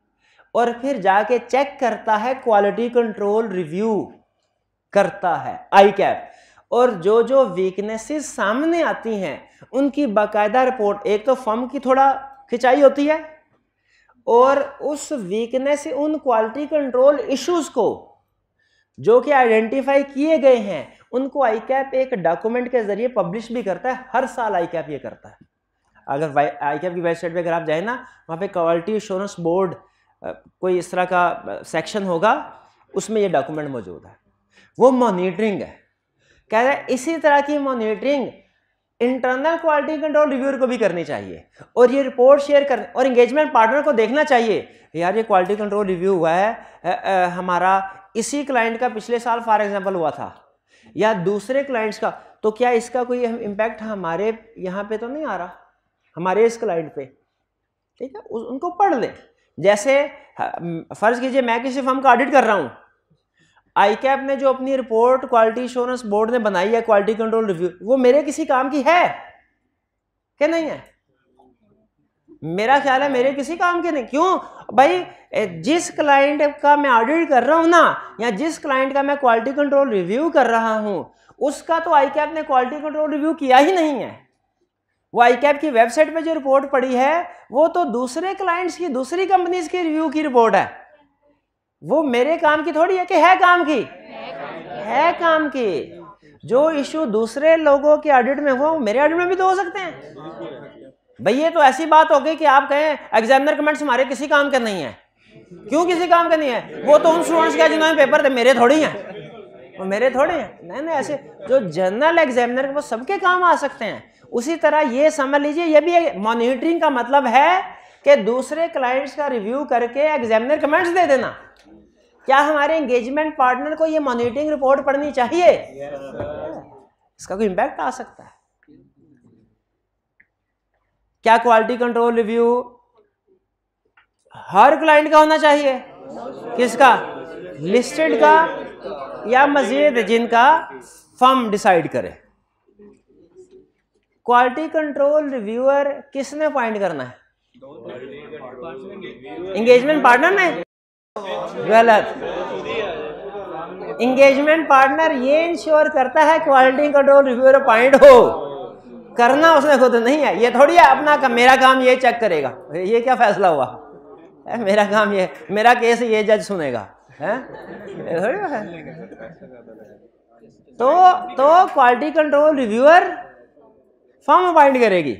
और फिर जाके चेक करता है, क्वालिटी कंट्रोल रिव्यू करता है आईकैप। और जो जो वीकनेसेस सामने आती हैं उनकी बाकायदा रिपोर्ट, एक तो फर्म की थोड़ा खिंचाई होती है और उस वीकनेस, उन क्वालिटी कंट्रोल इश्यूज को जो कि आइडेंटिफाई किए गए हैं उनको आईकैप एक डॉक्यूमेंट के जरिए पब्लिश भी करता है। हर साल आईकैप ये करता है। अगर आईकैप की वेबसाइट पे अगर आप जाए ना, वहाँ पे क्वालिटी एश्योरेंस बोर्ड कोई इस तरह का सेक्शन होगा, उसमें ये डॉक्यूमेंट मौजूद है। वो मॉनिटरिंग है। कह रहे हैं इसी तरह की monitoring internal quality control reviewer को भी करनी चाहिए और ये रिपोर्ट शेयर करने और एंगेजमेंट पार्टनर को देखना चाहिए, यार ये क्वालिटी कंट्रोल रिव्यू हुआ है हमारा, इसी क्लाइंट का पिछले साल फॉर एग्जांपल हुआ था या दूसरे क्लाइंट्स का, तो क्या इसका कोई इम्पैक्ट हमारे यहाँ पे तो नहीं आ रहा, हमारे इस क्लाइंट पे। ठीक है, उनको पढ़ लें। जैसे फर्ज कीजिए मैं किसी फर्म का ऑडिट कर रहा हूँ, आईकैप ने जो अपनी रिपोर्ट क्वालिटी एश्योरेंस बोर्ड ने बनाई है क्वालिटी कंट्रोल रिव्यू, वो मेरे किसी काम की है कि नहीं है? मेरा ख्याल है मेरे किसी काम के नहीं। क्यों भाई? जिस क्लाइंट का मैं ऑडिट कर रहा हूं ना, या जिस क्लाइंट का मैं क्वालिटी कंट्रोल रिव्यू कर रहा हूं, उसका तो आईकैप ने क्वालिटी कंट्रोल रिव्यू किया ही नहीं है। वो आईकैप की वेबसाइट पे जो रिपोर्ट पड़ी है वो तो दूसरे क्लाइंट्स की, दूसरी कंपनीज की रिव्यू की रिपोर्ट है। वो मेरे काम की थोड़ी है कि है काम की, है काम की। जो इशू दूसरे लोगों के ऑडिट में हुआ वो मेरे ऑडिट में भी तो हो सकते हैं। भाई ये तो ऐसी बात हो गई कि आप कहें एग्जामिनर कमेंट्स हमारे किसी काम के नहीं है। क्यों किसी काम के नहीं है? वो तो उन स्टूडेंट्स के जिन्होंने पेपर थे, मेरे थोड़ी हैं, वो मेरे थोड़े हैं। नहीं, ऐसे जो जनरल एग्जामिनर वो सबके काम आ सकते हैं। उसी तरह ये समझ लीजिए, ये भी मॉनिटरिंग का मतलब है कि दूसरे क्लाइंट्स का रिव्यू करके एग्जामिनर कमेंट्स दे देना। क्या हमारे एंगेजमेंट पार्टनर को ये मॉनिटरिंग रिपोर्ट पढ़नी चाहिए? इसका कोई इंपैक्ट आ सकता है। क्या क्वालिटी कंट्रोल रिव्यू हर क्लाइंट का होना चाहिए? किसका? लिस्टेड का या मजीद जिनका फर्म डिसाइड करे? क्वालिटी कंट्रोल रिव्यूअर किसने अपॉइंट करना है? एंगेजमेंट पार्टनर ने? गलत। एंगेजमेंट पार्टनर ये इंश्योर करता है क्वालिटी कंट्रोल रिव्यूअर अपॉइंट हो। करना उसने खुद नहीं है, ये थोड़ी है अपना मेरा काम ये चेक करेगा, ये क्या फैसला हुआ है, मेरा काम ये, मेरा केस ये जज सुनेगा है, ये थोड़ी है। तो quality control reviewer firm appoint करेगी।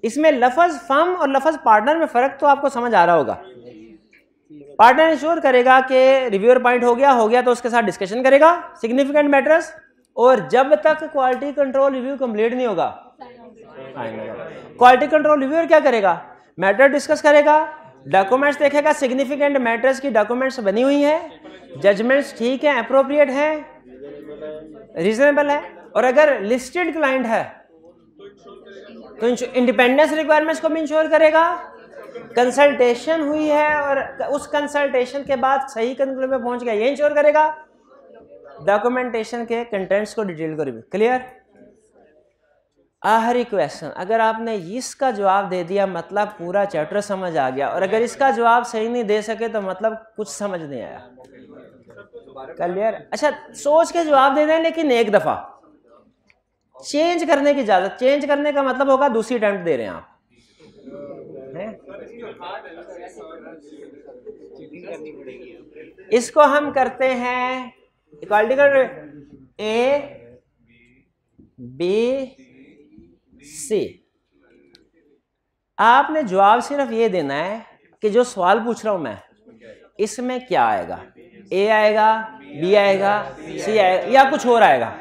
इसमें लफ्ज फर्म और लफ्ज पार्टनर में फर्क तो आपको समझ आ रहा होगा। पार्टनर इंश्योर करेगा कि रिव्यूअर अपॉइंट हो गया तो उसके साथ डिस्कशन करेगा सिग्निफिकेंट मैटर्स, और जब तक क्वालिटी कंट्रोल रिव्यू कंप्लीट नहीं होगा, क्वालिटी कंट्रोल रिव्यूअर क्या करेगा, मैटर डिस्कस करेगा, डॉक्यूमेंट्स देखेगा, सिग्निफिकेंट मैटर्स की डॉक्यूमेंट्स बनी हुई है, जजमेंट्स ठीक है, अप्रोप्रिएट है, रीजनेबल है, और अगर लिस्टेड क्लाइंट है तो इंडिपेंडेंस रिक्वायरमेंट्स को भी इंश्योर करेगा, कंसल्टेशन हुई है और उस कंसल्टेशन के बाद सही कंक्लूजन पे पहुंच गया ये इंश्योर करेगा, डॉक्यूमेंटेशन के कंटेंट्स को डिटेल को रिव्यू। क्लियर? आखिरी क्वेश्चन, अगर आपने इसका जवाब दे दिया मतलब पूरा चैप्टर समझ आ गया, और अगर इसका जवाब सही नहीं दे सके तो मतलब कुछ समझ नहीं आया। क्लियर? अच्छा, सोच के जवाब दे दें, लेकिन एक दफा चेंज करने की इजाजत, चेंज करने का मतलब होगा दूसरी अटेम्प्ट दे रहे हैं आप, इसको हम करते हैं इक्वालिटी का ए बी सी। आपने जवाब सिर्फ ये देना है कि जो सवाल पूछ रहा हूं मैं इसमें क्या आएगा, ए आएगा, बी आएगा, सी आएगा, या कुछ और आएगा,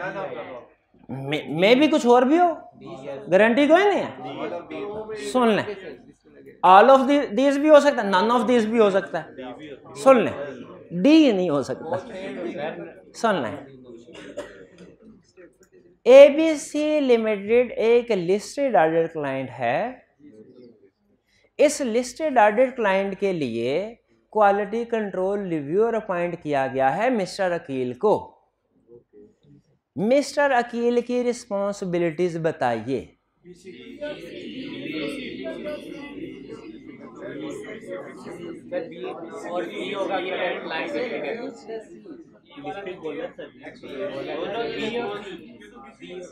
मैं भी कुछ और भी हो, गारंटी कोई नहीं है। सुन लें, ऑल ऑफ दीज भी हो सकता है, नन ऑफ दीज भी हो सकता है, सुन लें, डी नहीं हो सकता, सुन लें। एबीसी लिमिटेड एक लिस्टेड ऑर्डर क्लाइंट है, इस लिस्टेड ऑर्डर क्लाइंट के लिए क्वालिटी कंट्रोल रिव्यूअर अपॉइंट किया गया है मिस्टर अकील को। मिस्टर अकील की रिस्पॉन्सिबिलिटीज बताइए।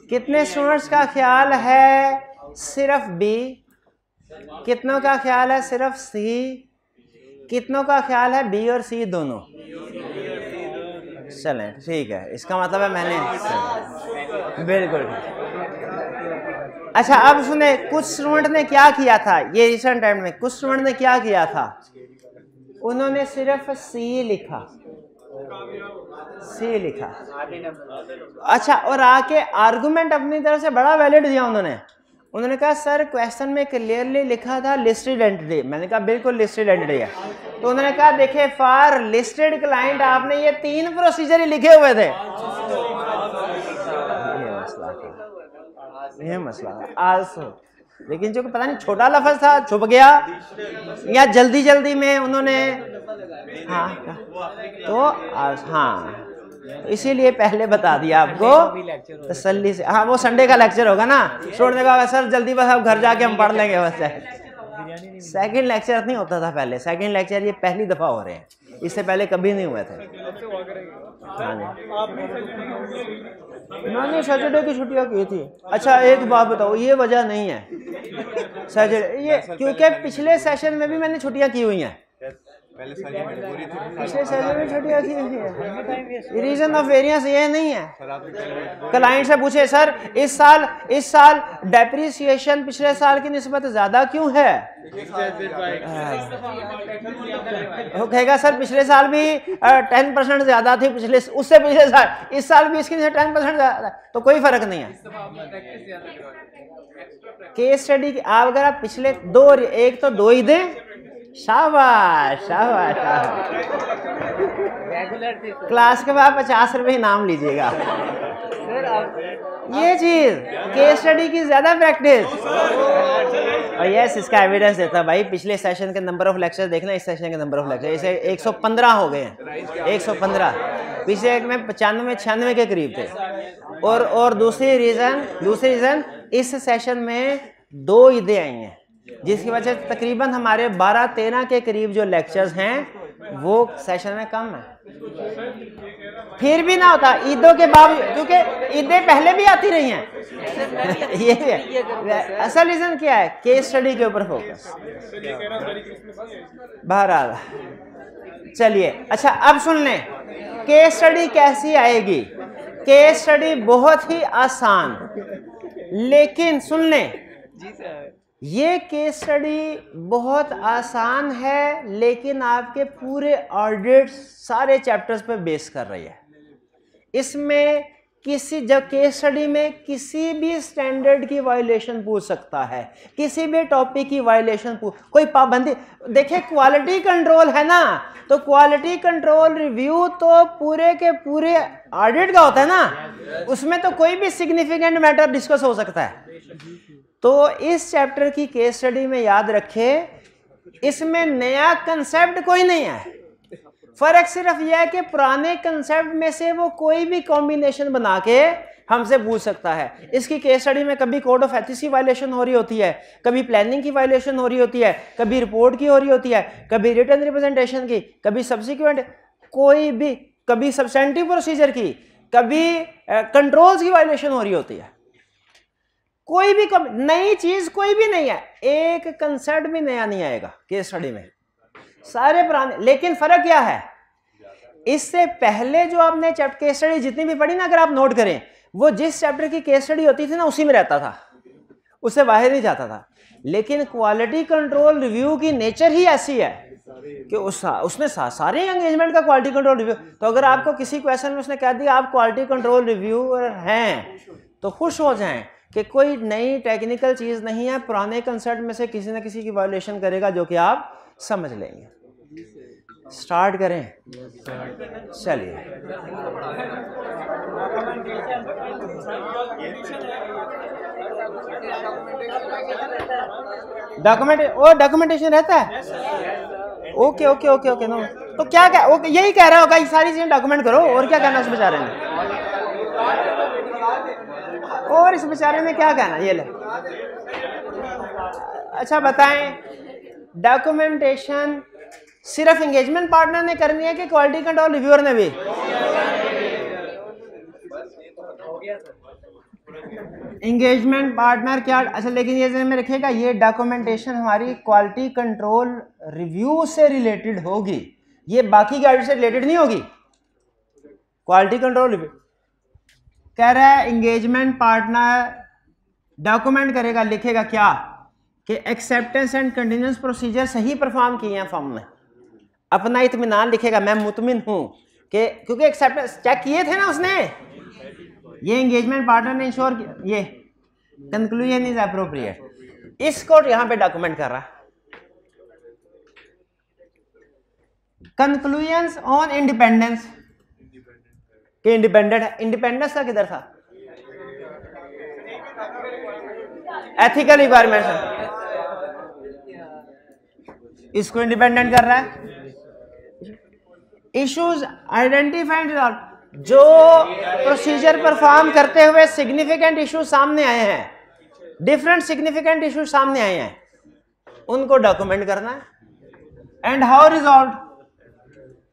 कितने स्टूडेंट्स का ख्याल है सिर्फ बी, कितनों का ख्याल है सिर्फ सी, कितनों का ख्याल है बी और सी दोनों? चलें ठीक है, इसका मतलब है मैंने बिल्कुल। अच्छा अब सुने, कुछ स्टूडेंट ने क्या किया था, ये रिसेंट टाइम में कुछ स्टूडेंट ने क्या किया था, उन्होंने सिर्फ सी लिखा, सी लिखा। अच्छा, और आके आर्गुमेंट अपनी तरफ से बड़ा वैलिड दिया उन्होंने कहा सर क्वेश्चन में क्लियरली लिखा था लिस्टेड एंटिटी, मैंने कहा बिल्कुल लिस्टेड एंटिटी है, तो उन्होंने कहा देखिए फॉर लिस्टेड क्लाइंट आपने ये 3 प्रोसीजर ही लिखे हुए थे, ये मसला था आल्सो, लेकिन जो पता नहीं छोटा लफ्ज था छुप गया या जल्दी जल्दी में उन्होंने, हाँ तो हाँ इसीलिए पहले बता दिया आपको तसल्ली से। हाँ वो संडे का लेक्चर होगा ना, छोड़ने का सर जल्दी बस अब घर जाके हम पढ़ लेंगे बस। सेकंड लेक्चर नहीं होता था पहले, सेकंड लेक्चर ये पहली दफा हो रहे हैं, इससे पहले कभी नहीं हुए थे। हाँ जी, मैंने सैटरडे की छुट्टियां की थी। अच्छा एक बात बताओ, ये वजह नहीं है सैटरडे, ये क्योंकि पिछले सेशन में भी मैंने छुट्टियां की हुई हैं, पिछले सेशन में छुट्टियां की हुई है, रीजन ऑफ वेरिएंस ये नहीं है। क्लाइंट से पूछे सर इस साल डेप्रिसिएशन पिछले साल की निस्बत ज्यादा क्यों है, वो कहेगा सर पिछले साल भी 10% ज्यादा थी, उससे पिछले साल, इस साल भी इसकी 10% ज्यादा, तो कोई फर्क नहीं है। केस स्टडी आप अगर आप पिछले 2, एक तो 2 ही दें, शाबाश शाबाश शाबाश, क्लास के बाद 50 रुपए इनाम लीजिएगा। ये चीज केस स्टडी की ज्यादा प्रैक्टिस, और यस इसका एविडेंस देता है भाई, पिछले सेशन के नंबर ऑफ लेक्चर देखना, इस सेशन के नंबर ऑफ लेक्चर, इसे 115 हो गए हैं, 115, पिछले एक में 95-96 के करीब थे। और दूसरी रीजन इस सेशन में 2 ईदें आई हैं, जिसकी वजह से तकरीबन हमारे 12-13 के करीब जो लेक्चर्स हैं वो सेशन में कम है। फिर भी ना होता ईदों के बावजूद, क्योंकि ईदें पहले भी आती रही हैं। ये है असल रीजन क्या है, केस स्टडी के ऊपर फोकस। बहरहाल चलिए, अच्छा अब सुन लें केस स्टडी कैसी आएगी। केस स्टडी बहुत ही आसान, लेकिन सुन लें ये केस स्टडी बहुत आसान है, लेकिन आपके पूरे ऑडिट सारे चैप्टर्स पे बेस कर रही है। इसमें किसी जब केस स्टडी में किसी भी स्टैंडर्ड की वायलेशन पूछ सकता है, किसी भी टॉपिक की वायलेशन कोई पाबंदी। देखिए क्वालिटी कंट्रोल है ना, तो क्वालिटी कंट्रोल रिव्यू तो पूरे के पूरे ऑडिट का होता है ना, उसमें तो कोई भी सिग्निफिकेंट मैटर डिस्कस हो सकता है। तो इस चैप्टर की केस स्टडी में याद रखें, इसमें नया कंसेप्ट कोई नहीं है। फर्क सिर्फ यह है कि पुराने कंसेप्ट में से वो कोई भी कॉम्बिनेशन बना के हमसे पूछ सकता है। इसकी केस स्टडी में कभी कोड ऑफ एथिक्स की वायलेशन हो रही होती है, कभी प्लानिंग की वायलेशन हो रही होती है, कभी रिपोर्ट की हो रही होती है, कभी रिटन रिप्रेजेंटेशन की, कभी सब्सिक्वेंट कोई भी, कभी सब्सटेंटिव प्रोसीजर की, कभी कंट्रोल्स की वायलेशन हो रही होती है। कोई भी नई चीज कोई भी नहीं है, एक कंसेप्ट भी नया नहीं आएगा केस स्टडी में, सारे पुराने। लेकिन फर्क क्या है, इससे पहले जो आपने केस स्टडी जितनी भी पढ़ी ना, अगर आप नोट करें, वो जिस चैप्टर की केस स्टडी होती थी ना उसी में रहता था, उससे बाहर नहीं जाता था। लेकिन क्वालिटी कंट्रोल रिव्यू की नेचर ही ऐसी है कि उसने सारे एंगेजमेंट का क्वालिटी कंट्रोल रिव्यू। तो अगर आपको किसी क्वेश्चन में उसने कह दिया आप क्वालिटी कंट्रोल रिव्यूअर हैं, तो खुश हो जाएं कि कोई नई टेक्निकल चीज नहीं है, पुराने कंसेप्ट में से किसी न किसी की वायलेशन करेगा जो कि आप समझ लेंगे। स्टार्ट करें, चलिए। डॉक्यूमेंटेशन रहता है, okay okay okay okay no. तो क्या ओके यही कह रहा होगा, ये सारी चीजें डॉक्यूमेंट करो, और क्या कहना उस बेचारे ने, और इस बेचारे ने क्या कहना, ये ले। अच्छा बताएं, डॉक्यूमेंटेशन सिर्फ एंगेजमेंट पार्टनर ने करनी है कि क्वालिटी कंट्रोल रिव्यूअर ने भी? एंगेजमेंट पार्टनर क्या, अच्छा लेकिन ये ध्यान में रखिएगा, ये डॉक्यूमेंटेशन हमारी क्वालिटी कंट्रोल रिव्यू से रिलेटेड होगी, ये बाकी गाइड से रिलेटेड नहीं होगी। क्वालिटी कंट्रोल रिव्यू कह रहा है एंगेजमेंट पार्टनर डॉक्यूमेंट करेगा, लिखेगा क्या कि एक्सेप्टेंस एंड कंटिन्यूअस प्रोसीजर सही परफॉर्म किए हैं फर्म ने, अपना इत्मीनान लिखेगा, मैं मुतमिन हूं कि क्योंकि एक्सेप्टेंस चेक किए थे ना उसने, ये एंगेजमेंट पार्टनर ने इंश्योर किया, ये कंक्लूजन इज एप्रोप्रिएट, इसको यहां पे डॉक्यूमेंट कर रहा है। कंक्लूजन्स ऑन इंडिपेंडेंस के इंडिपेंडेंट है, इंडिपेंडेंस का किधर था, एथिकल रिक्वायरमेंट्स, इसको इंडिपेंडेंट कर रहा है। इश्यूज आइडेंटिफाइड, जो प्रोसीजर परफॉर्म करते हुए सिग्निफिकेंट इश्यूज सामने आए हैं, डिफरेंट सिग्निफिकेंट इश्यूज सामने आए हैं, उनको डॉक्यूमेंट करना है। एंड हाउ रिजॉल्व,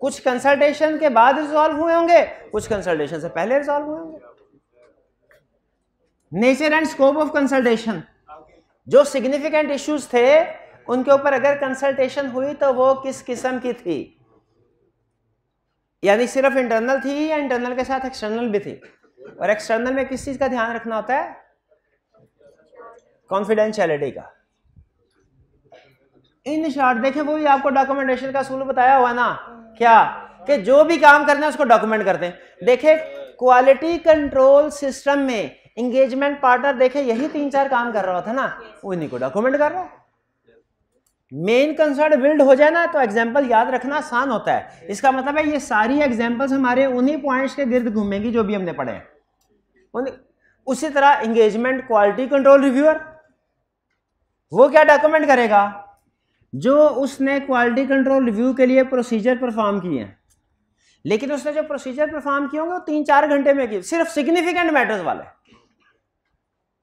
कुछ कंसल्टेशन के बाद रिजॉल्व हुए होंगे, कुछ कंसल्टेशन से पहले रिजॉल्व हुए होंगे। Nature and scope of consultation, जो सिग्निफिकेंट इश्यूज थे उनके ऊपर अगर कंसल्टेशन हुई तो वो किस किस्म की थी, यानी सिर्फ इंटरनल थी या इंटरनल के साथ एक्सटर्नल भी थी। और एक्सटर्नल में किस चीज का ध्यान रखना होता है, कॉन्फिडेंशियलिटी का। इन शॉर्ट देखिए, वो ही आपको डॉक्यूमेंटेशन का असूल बताया हुआ ना, क्या कि जो भी काम करना है उसको डॉक्यूमेंट करते हैं। देखिए क्वालिटी कंट्रोल सिस्टम में एंगेजमेंट पार्टनर देखे यही 3-4 काम कर रहा था ना, वो इन्हीं को डॉक्यूमेंट कर रहा है। मेन कंसेप्ट बिल्ड हो जाए ना तो एग्जांपल याद रखना आसान होता है। इसका मतलब है ये सारी एग्जांपल्स हमारे उन्हीं पॉइंट्स के गिर्द घूमेंगी जो भी हमने पढ़े हैं। उसी तरह एंगेजमेंट क्वालिटी कंट्रोल रिव्यूअर, वो क्या डॉक्यूमेंट करेगा, जो उसने क्वालिटी कंट्रोल रिव्यू के लिए प्रोसीजर परफॉर्म किए हैं, लेकिन उसने जो प्रोसीजर परफॉर्म किए होंगे वो 3-4 घंटे में किए, सिर्फ सिग्निफिकेंट मैटर्स वाले,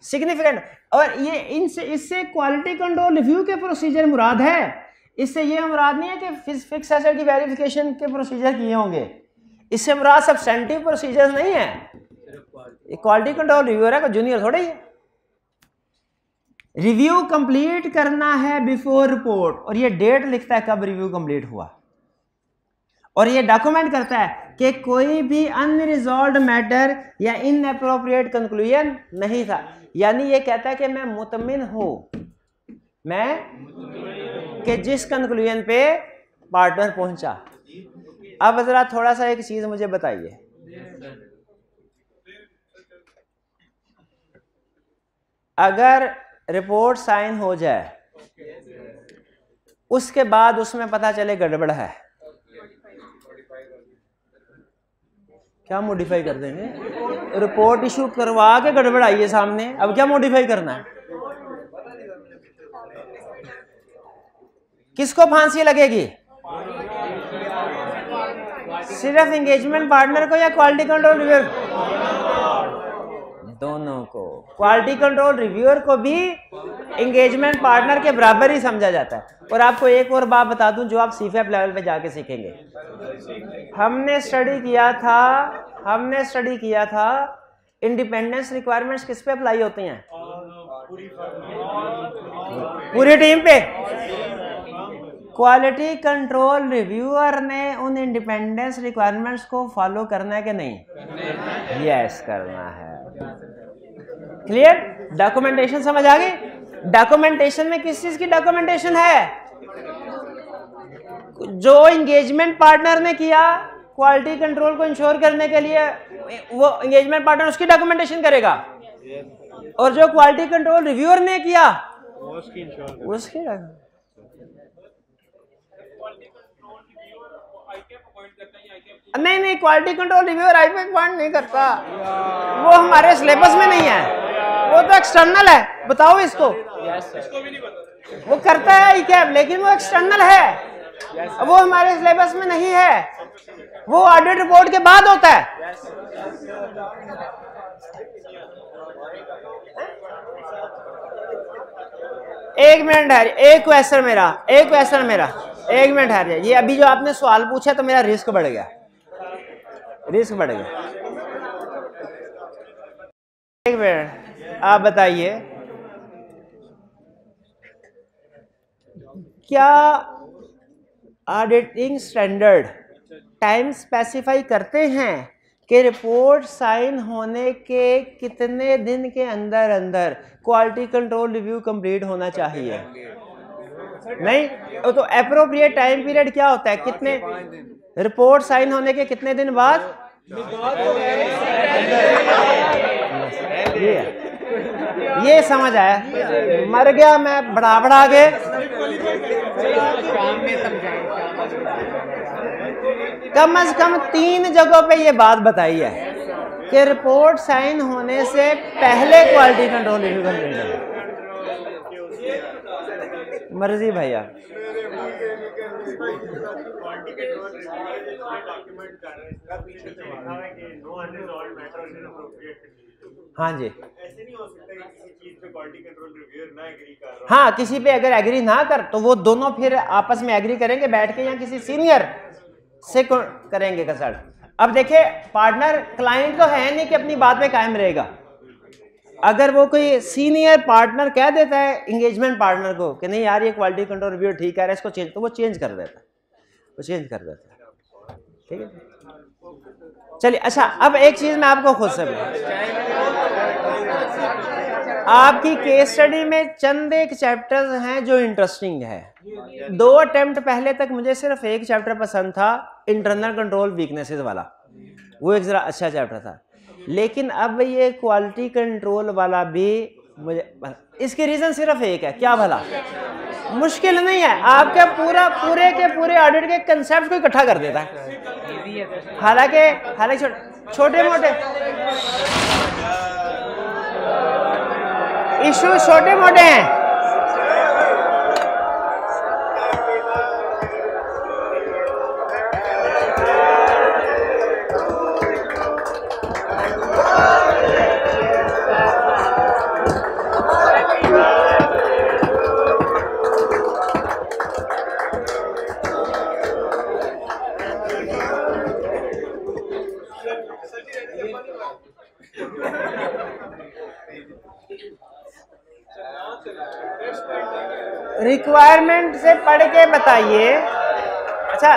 सिग्निफिकेंट। और ये इनसे इससे क्वालिटी कंट्रोल रिव्यू के प्रोसीजर मुराद है, इससे ये मुराद नहीं है कि फिक्स एसेट की वेरिफिकेशन के प्रोसीजर किए होंगे, इससे मुराद सब्सटेंटिव प्रोसीजर नहीं है। ये क्वालिटी कंट्रोल रिव्यूअर है, कोई जूनियर थोड़ा ही है। रिव्यू कंप्लीट करना है बिफोर रिपोर्ट, और ये डेट लिखता है कब रिव्यू कंप्लीट हुआ, और ये डॉक्यूमेंट करता है कि कोई भी अनरिजॉल्व्ड मैटर या इनएप्रोप्रिएट कंक्लूजन नहीं था। यानी ये कहता है कि मैं मुतमिन हूं, मैं कि जिस कंक्लूजन पे पार्टनर पहुंचा। अब जरा थोड़ा सा एक चीज मुझे बताइए, अगर रिपोर्ट साइन हो जाए उसके बाद उसमें पता चले गड़बड़ है, क्या मॉडिफाई कर देंगे? रिपोर्ट इशू करवा के गड़बड़ आई है सामने, अब क्या मॉडिफाई करना है? किसको फांसी लगेगी? सिर्फ एंगेजमेंट पार्टनर को या क्वालिटी कंट्रोल रिव्यूअर? दोनों को। क्वालिटी कंट्रोल रिव्यूअर को भी एंगेजमेंट पार्टनर के बराबर ही समझा जाता है। और आपको एक और बात बता दूं जो आप सीफेप लेवल पे जाके सीखेंगे। हमने स्टडी किया था इंडिपेंडेंस रिक्वायरमेंट्स किस पे अप्लाई होती हैं? पूरी टीम पे। क्वालिटी कंट्रोल रिव्यूअर ने उन इंडिपेंडेंस रिक्वायरमेंट्स को फॉलो करना है कि नहीं? यस, करना है। क्लियर? डॉक्यूमेंटेशन समझ आ गई? डॉक्यूमेंटेशन में किस चीज की डॉक्यूमेंटेशन है? जो एंगेजमेंट पार्टनर ने किया क्वालिटी कंट्रोल को इंश्योर करने के लिए, वो एंगेजमेंट पार्टनर उसकी डॉक्यूमेंटेशन करेगा, और जो क्वालिटी कंट्रोल रिव्यूअर ने किया उसकी। नहीं, quality control reviewer IPF point नहीं करता, वो हमारे सिलेबस में नहीं है, वो तो एक्सटर्नल है। बताओ इसको। वो करता है आईकैप, लेकिन वो एक्सटर्नल है, वो हमारे सिलेबस में नहीं है, वो ऑडिट रिपोर्ट के बाद होता है। एक मिनट है, एक क्वेश्चन मेरा, एक मिनट है। ये अभी जो आपने सवाल पूछा तो मेरा रिस्क बढ़ गया। एक मिनट, आप बताइए क्या ऑडिटिंग स्टैंडर्ड टाइम स्पेसिफाई करते हैं कि रिपोर्ट साइन होने के कितने दिन के अंदर क्वालिटी कंट्रोल रिव्यू कंप्लीट होना चाहिए? नहीं, तो एप्रोप्रिएट टाइम पीरियड क्या होता है? कितने रिपोर्ट साइन होने के कितने दिन बाद? ये समझ आया? मर गया मैं बढ़ा के। कम से कम 3 जगहों पे ये बात बताई है कि रिपोर्ट साइन होने से पहले क्वालिटी कंट्रोल रिव्यू कंप्लीट है। मर्जी भैया। हाँ जी, ऐसे नहीं हो सकता कि किसी चीज पे क्वालिटी कंट्रोल रिव्यूअर ना एग्री कर रहा। हाँ, किसी पे अगर एग्री ना कर तो वो दोनों फिर आपस में एग्री करेंगे बैठ के, या किसी सीनियर से करेंगे कंसल्ट। अब देखिए, पार्टनर क्लाइंट तो है नहीं कि अपनी बात पे कायम रहेगा। अगर वो कोई सीनियर पार्टनर कह देता है एंगेजमेंट पार्टनर को कि नहीं यार ये क्वालिटी कंट्रोल रिव्यूअर ठीक है, इसको चेंज, तो वो चेंज कर देता है। ठीक है, चलिए। अच्छा, अब एक चीज मैं आपको खुद से आपकी केस स्टडी में चंद एक चैप्टर्स हैं जो इंटरेस्टिंग है। 2 अटेम्प्ट पहले तक मुझे सिर्फ एक चैप्टर पसंद था, इंटरनल कंट्रोल वीकनेसेस वाला, वो एक जरा अच्छा चैप्टर था। लेकिन अब ये क्वालिटी कंट्रोल वाला भी मुझे, इसके रीजन सिर्फ एक है, क्या भला? मुश्किल नहीं है, आपके पूरे के पूरे ऑडिट के कंसेप्ट को इकट्ठा कर देता है। हालांकि छोटे मोटे इश्यू छोटे मोटे हैं। रिक्वायरमेंट से पढ़ के बताइए। अच्छा,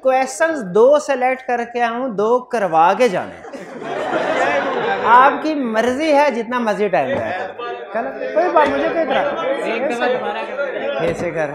क्वेश्चंस 2 सेलेक्ट करके आऊं, 2 करवा के जाने। आपकी मर्जी है, जितना मर्जी टाइम है। कोई बात, मुझे कोई तरह ऐसे कर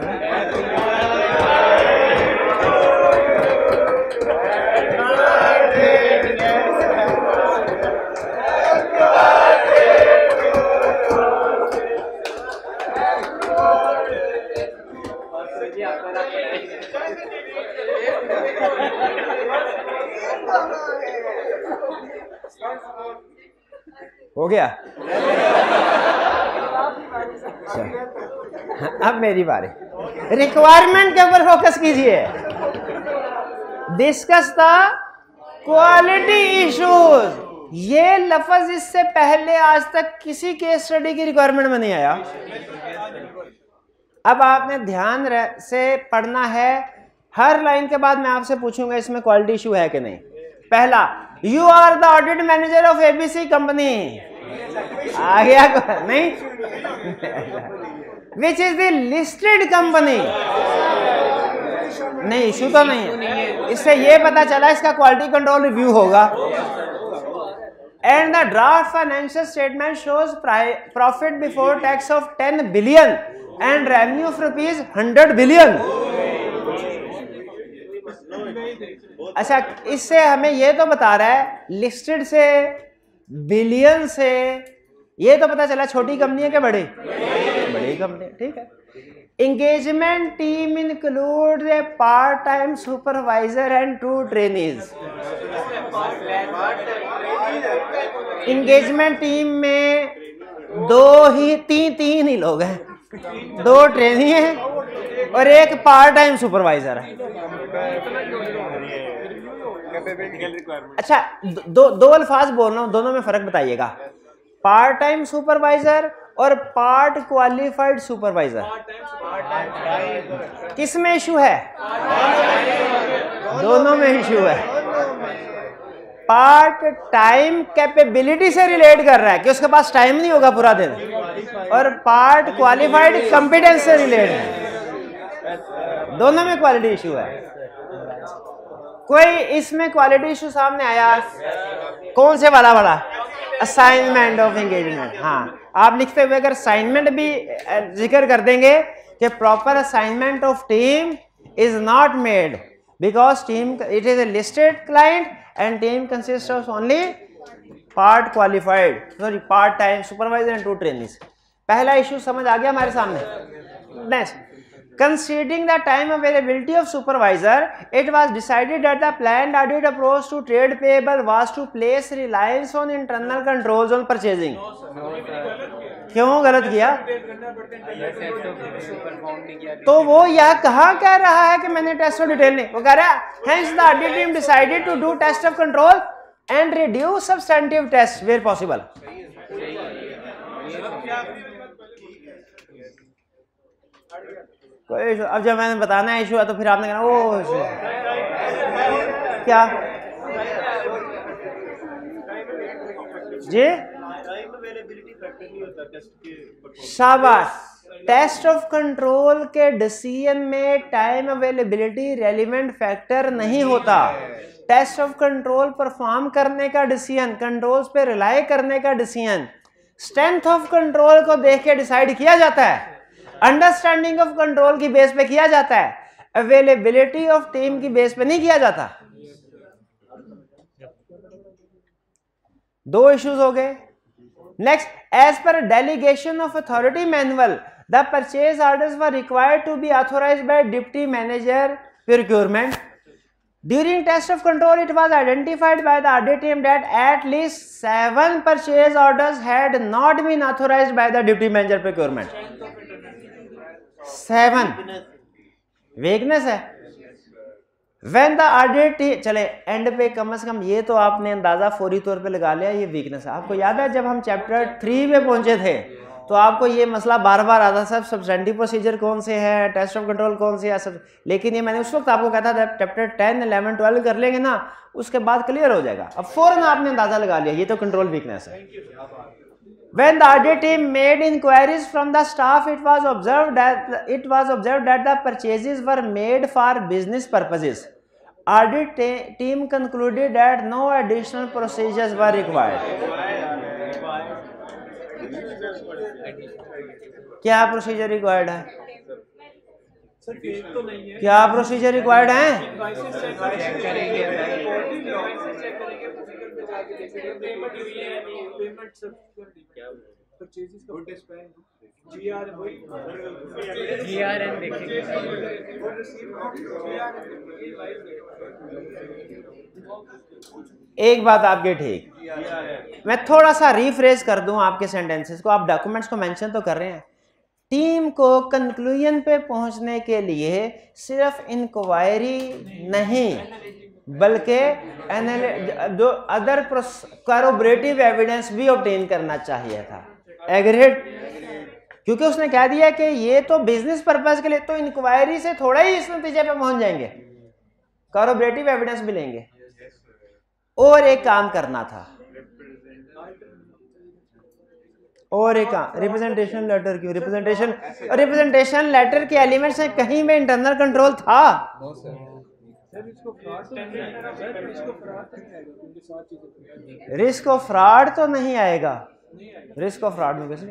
हो गया। अब मेरी बारी। रिक्वायरमेंट के ऊपर फोकस कीजिए। Discuss the quality issues. ये लफ्ज इससे पहले आज तक किसी केस स्टडी की रिक्वायरमेंट में नहीं आया। अब आपने ध्यान से पढ़ना है। हर लाइन के बाद मैं आपसे पूछूंगा इसमें क्वालिटी इशू है कि नहीं। पहला, you are the audit manager of ABC company. आ गया नहीं? Which is the listed company. नहीं, इशू तो नहीं है। इससे ये पता चला इसका क्वालिटी कंट्रोल रिव्यू होगा। And the draft financial statement shows profit before tax of 10 billion and revenue of rupees 100 billion. अच्छा, इससे हमें ये तो बता रहा है लिस्टेड से, बिलियन से, ये तो पता चला छोटी कंपनी है कि बड़ी कंपनी। ठीक है। Engagement team includes A part time supervisor and 2 trainees. Engagement team में तीन ही लोग हैं, 2 ट्रेनी हैं और 1 पार्ट टाइम सुपरवाइजर है। अच्छा, दो अल्फाज बोल रहा हूं, दोनों में फर्क बताइएगा। पार्ट टाइम सुपरवाइजर और पार्ट क्वालिफाइड सुपरवाइजर, किस में इशू है? दोनों में इशू है। पार्ट टाइम कैपेबिलिटी से रिलेट कर रहा है कि उसके पास टाइम नहीं होगा पूरा दिन, और पार्ट क्वालिफाइड कॉम्पिटेंस से रिलेट है। दोनों में क्वालिटी इशू है। कोई इसमें क्वालिटी इशू सामने आया? कौन से वाला बड़ा? Assignment of engagement. हाँ, आप लिखते हुए अगर असाइनमेंट भी जिक्र कर देंगे कि proper assignment of team is not made because team it is a listed client and team consist of only part qualified, sorry part time supervisor and 2 trainees. पहला इशू समझ आ गया हमारे सामने। Next, considering the time availability of supervisor, it was decided that the planned audit approach to trade payable was to place reliance on internal controls on purchasing. क्यों गलत किया? तो वो यह कहाँ कह रहा है कि मैंने टेस्ट ऑफ डिटेल नहीं, वो कह रहा है hence the audit team decided to do test of control and reduce substantive tests where possible. कोई इशू? अब जब मैंने बताना है इशू है तो फिर आपने कहना वो इशू क्या जी? शाबाश। टेस्ट ऑफ कंट्रोल के डिसीजन में टाइम अवेलेबिलिटी रेलिवेंट फैक्टर नहीं होता। टेस्ट ऑफ कंट्रोल परफॉर्म करने का डिसीजन, कंट्रोल्स पे रिलाई करने का डिसीजन स्ट्रेंथ ऑफ कंट्रोल को देख के डिसाइड किया जाता है, अंडरस्टैंडिंग ऑफ कंट्रोल की बेस पे किया जाता है, अवेलेबिलिटी ऑफ टीम की बेस पे नहीं किया जाता। 2 इश्यूज हो गए। Next, as per delegation of authority manual the purchase orders were required to be authorised by deputy manager procurement. During test of control, it was identified by the audit team that at least 7 purchase orders had not been authorized by the deputy manager procurement. 7 weakness है। When the audit team, चले एंड पे कम से कम ये तो आपने अंदाजा फौरी तौर पे लगा लिया ये वीकनेस है। आपको याद है जब हम चैप्टर 3 में पहुंचे थे तो आपको ये मसला बार बार आता था, सब्सटेंटिव प्रोसीजर कौन से हैं, टेस्ट ऑफ कंट्रोल कौन से है सब। लेकिन ये मैंने उस वक्त आपको कहता था चैप्टर 10, 11, 12 कर लेंगे ना, उसके बाद क्लियर हो जाएगा। अब फौरन आपने अंदाजा लगा लिया ये तो कंट्रोल वीकनेस है। When the audit team made inquiries from the staff, it was observed that the purchases were made for business purposes. Audit team concluded that no additional procedures were required. क्या प्रोसीजर रिक्वायर्ड है? क्या प्रोसीजर रिक्वायर्ड है? एक बात आपके ठीक, मैं थोड़ा सा रिफ्रेश कर दूं आपके सेंटेंसेस को। आप डॉक्यूमेंट्स को मेंशन तो कर रहे हैं। टीम को कंक्लूजन पे पहुंचने के लिए सिर्फ इंक्वायरी नहीं बल्कि जो अदर कॉरोबरेटिव एविडेंस भी ऑब्टेन करना चाहिए था। एग्रीड? क्योंकि उसने कह दिया कि ये तो बिजनेस पर्पस के लिए, तो इंक्वायरी से थोड़ा ही इस नतीजे पे पहुंच जाएंगे, कॉरोबरेटिव एविडेंस भी लेंगे। और एक काम करना था, और एक रिप्रेजेंटेशन लेटर। क्यों रिप्रेजेंटेशन लेटर के एलिमेंट्स में कहीं में इंटरनल कंट्रोल था? रिस्क ऑफ फ्रॉड तो नहीं आएगा। रिस्क ऑफ फ्रॉड में कैसे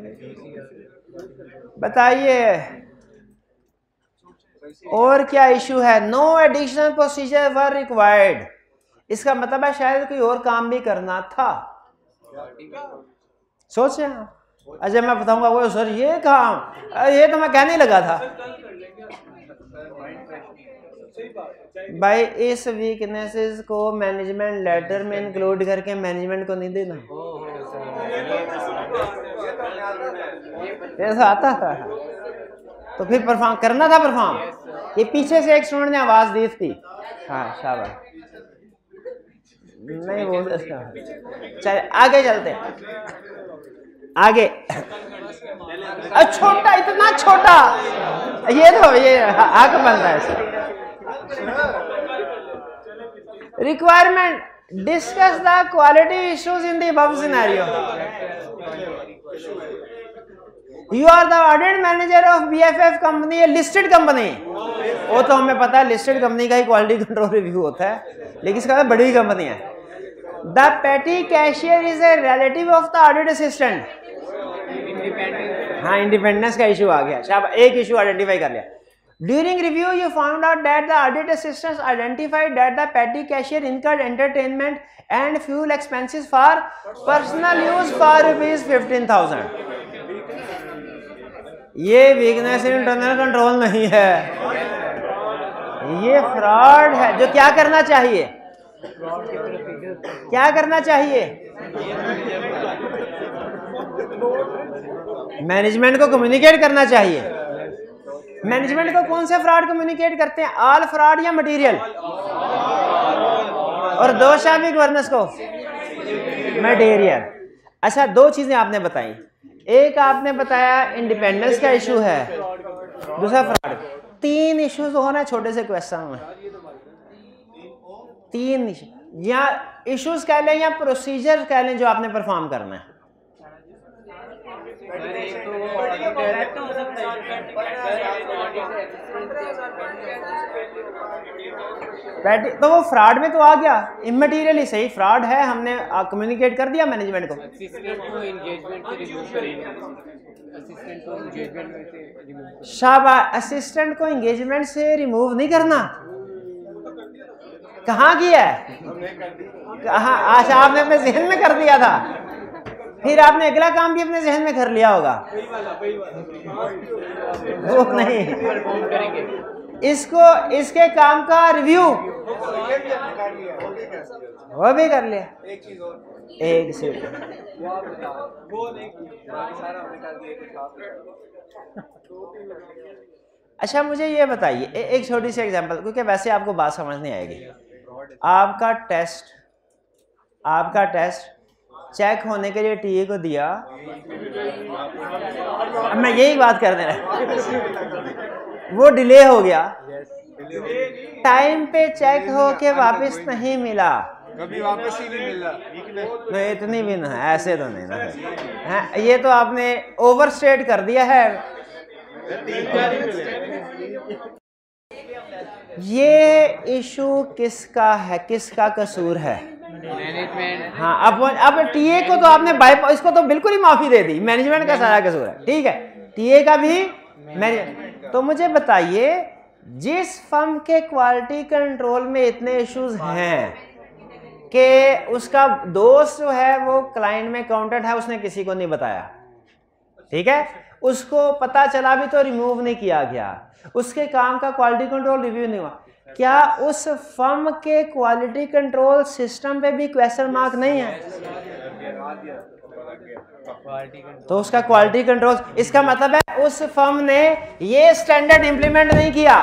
बताइए? और क्या इशू है? No additional procedure were required. इसका मतलब है शायद कोई और काम भी करना था। सोचे अच्छा मैं बताऊंगा वो सर ये काम, ये तो मैं कहने लगा था भाई। इस वीकनेसेस को मैनेजमेंट लेटर में इंक्लूड करके मैनेजमेंट को नहीं देना। ऐसा आता था तो फिर परफॉर्म करना था। परफॉर्म ये पीछे से एक स्टूडेंट ने आवाज दी थी। हाँ शाबाश, नहीं बोल सकता। चल आगे चलते हैं। आगे छोटा, इतना छोटा, ये तो ये आग बनता है। Requirement discuss the quality issues in the above scenario. You are the audit manager of BFF company, a listed company. वो तो हमें पता है लिस्टेड कंपनी का ही क्वालिटी कंट्रोल रिव्यू होता है, लेकिन इसका बड़ी कंपनी है। The petty cashier is a relative of the audit assistant. हाँ इंडिपेंडेंस का इशू आ गया। शाबाश, एक इशू आइडेंटिफाई कर लिया। During review you found out that the audit assistant identified that the petty cashier incurred entertainment and fuel expenses for personal use for ₹15,000। ये वीकनेस इंटरनल कंट्रोल नहीं है, ये फ्रॉड है। जो क्या करना चाहिए? क्या करना चाहिए? मैनेजमेंट को कम्युनिकेट करना चाहिए। मैनेजमेंट को कौन से फ्रॉड कम्युनिकेट करते हैं? ऑल फ्रॉड या मटेरियल? और दो शामी गवर्नेंस को मटेरियल। अच्छा, दो चीजें आपने बताई। एक आपने बताया इंडिपेंडेंस का इशू है, दूसरा फ्रॉड। तीन इश्यूज हो रहे हैं छोटे से क्वेश्चन में। तीन इशू, या इश्यूज कह लें या प्रोसीजर कह लें जो आपने परफॉर्म करना है। तो वो फ्रॉड में तो आ गया, इमटेरियल ही सही, फ्रॉड है, हमने कम्युनिकेट कर दिया मैनेजमेंट को। शाबाश, असिस्टेंट को एंगेजमेंट से रिमूव नहीं करना। कहाँ किया है? कहाँ? अच्छा, आपने अपने जहन में कर दिया था, फिर आपने अगला काम भी अपने जहन में कर लिया होगा। वो नहीं, इसको इसके काम का रिव्यू वो भी कर लिया। एक से अच्छा, मुझे ये बताइए एक छोटी सी एग्जांपल, क्योंकि वैसे आपको बात समझ नहीं आएगी। आपका टेस्ट चेक होने के लिए टीए को दिया। अब मैं यही बात कर दे रहा, वो डिले हो गया, टाइम पे चेक हो के वापस नहीं मिला,
कभी वापस ही नहीं मिला।
नहीं इतनी भी ना, ऐसे तो नहीं ना, ये तो आपने ओवरस्टेट कर दिया है। ये इशू किसका है, किसका कसूर है? मैनेजमेंट। हाँ, अब टीए को तो आपने इसको तो बिल्कुल ही माफी दे दी, मैनेजमेंट का सारा कसूर है, ठीक है, टीए का भी मैनेजमेंट। तो मुझे बताइए, जिस फर्म के क्वालिटी कंट्रोल में इतने इश्यूज हैं कि उसका दोस्त जो है वो क्लाइंट में अकाउंटेंट है, उसने किसी को नहीं बताया, ठीक है, उसको पता चला भी तो रिमूव नहीं किया गया, उसके काम का क्वालिटी कंट्रोल रिव्यू नहीं हुआ, क्या उस फर्म के क्वालिटी कंट्रोल सिस्टम पे भी क्वेश्चन मार्क नहीं है? तो उसका क्वालिटी कंट्रोल, इसका मतलब है उस फर्म ने ये स्टैंडर्ड इंप्लीमेंट नहीं किया।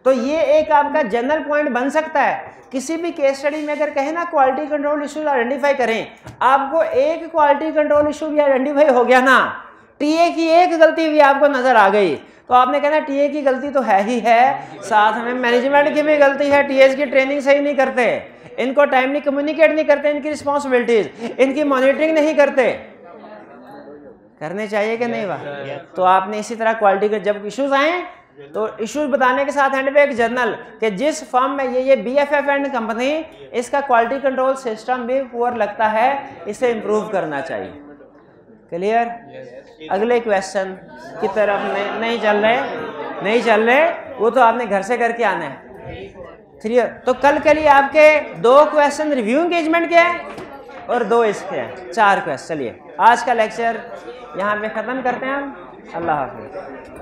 तो ये एक आपका जनरल पॉइंट बन सकता है। किसी भी केस स्टडी में अगर कहे ना क्वालिटी कंट्रोल इशू आइडेंटिफाई करें, आपको एक क्वालिटी कंट्रोल इशू भी आइडेंटिफाई हो गया ना, टीए की एक गलती भी आपको नजर आ गई, तो आपने कहना टीए की गलती तो है ही है, साथ में मैनेजमेंट की भी गलती है, टीएस की ट्रेनिंग सही नहीं करते, इनको टाइमली कम्युनिकेट नहीं करते, इनकी रिस्पॉन्सिबिलिटीज, इनकी मॉनिटरिंग नहीं करते, करने चाहिए कि नहीं वाह? तो आपने इसी तरह क्वालिटी के जब इश्यूज आए तो इश्यूज बताने के साथ हैंड पे एक जर्नल कि जिस फर्म में ये BFF एंड कंपनी, इसका क्वालिटी कंट्रोल सिस्टम भी पुअर लगता है, इसे इंप्रूव करना चाहिए। क्लियर? अगले क्वेश्चन की तरफ नहीं चल रहे, वो तो आपने घर से करके आना है। क्लियर? तो कल के लिए आपके 2 क्वेश्चन रिव्यू एंगेजमेंट के हैं और 2 इसके हैं, 4 क्वेश्चन। चलिए आज का लेक्चर यहाँ पे ख़त्म करते हैं हम। अल्लाह हाफिज़।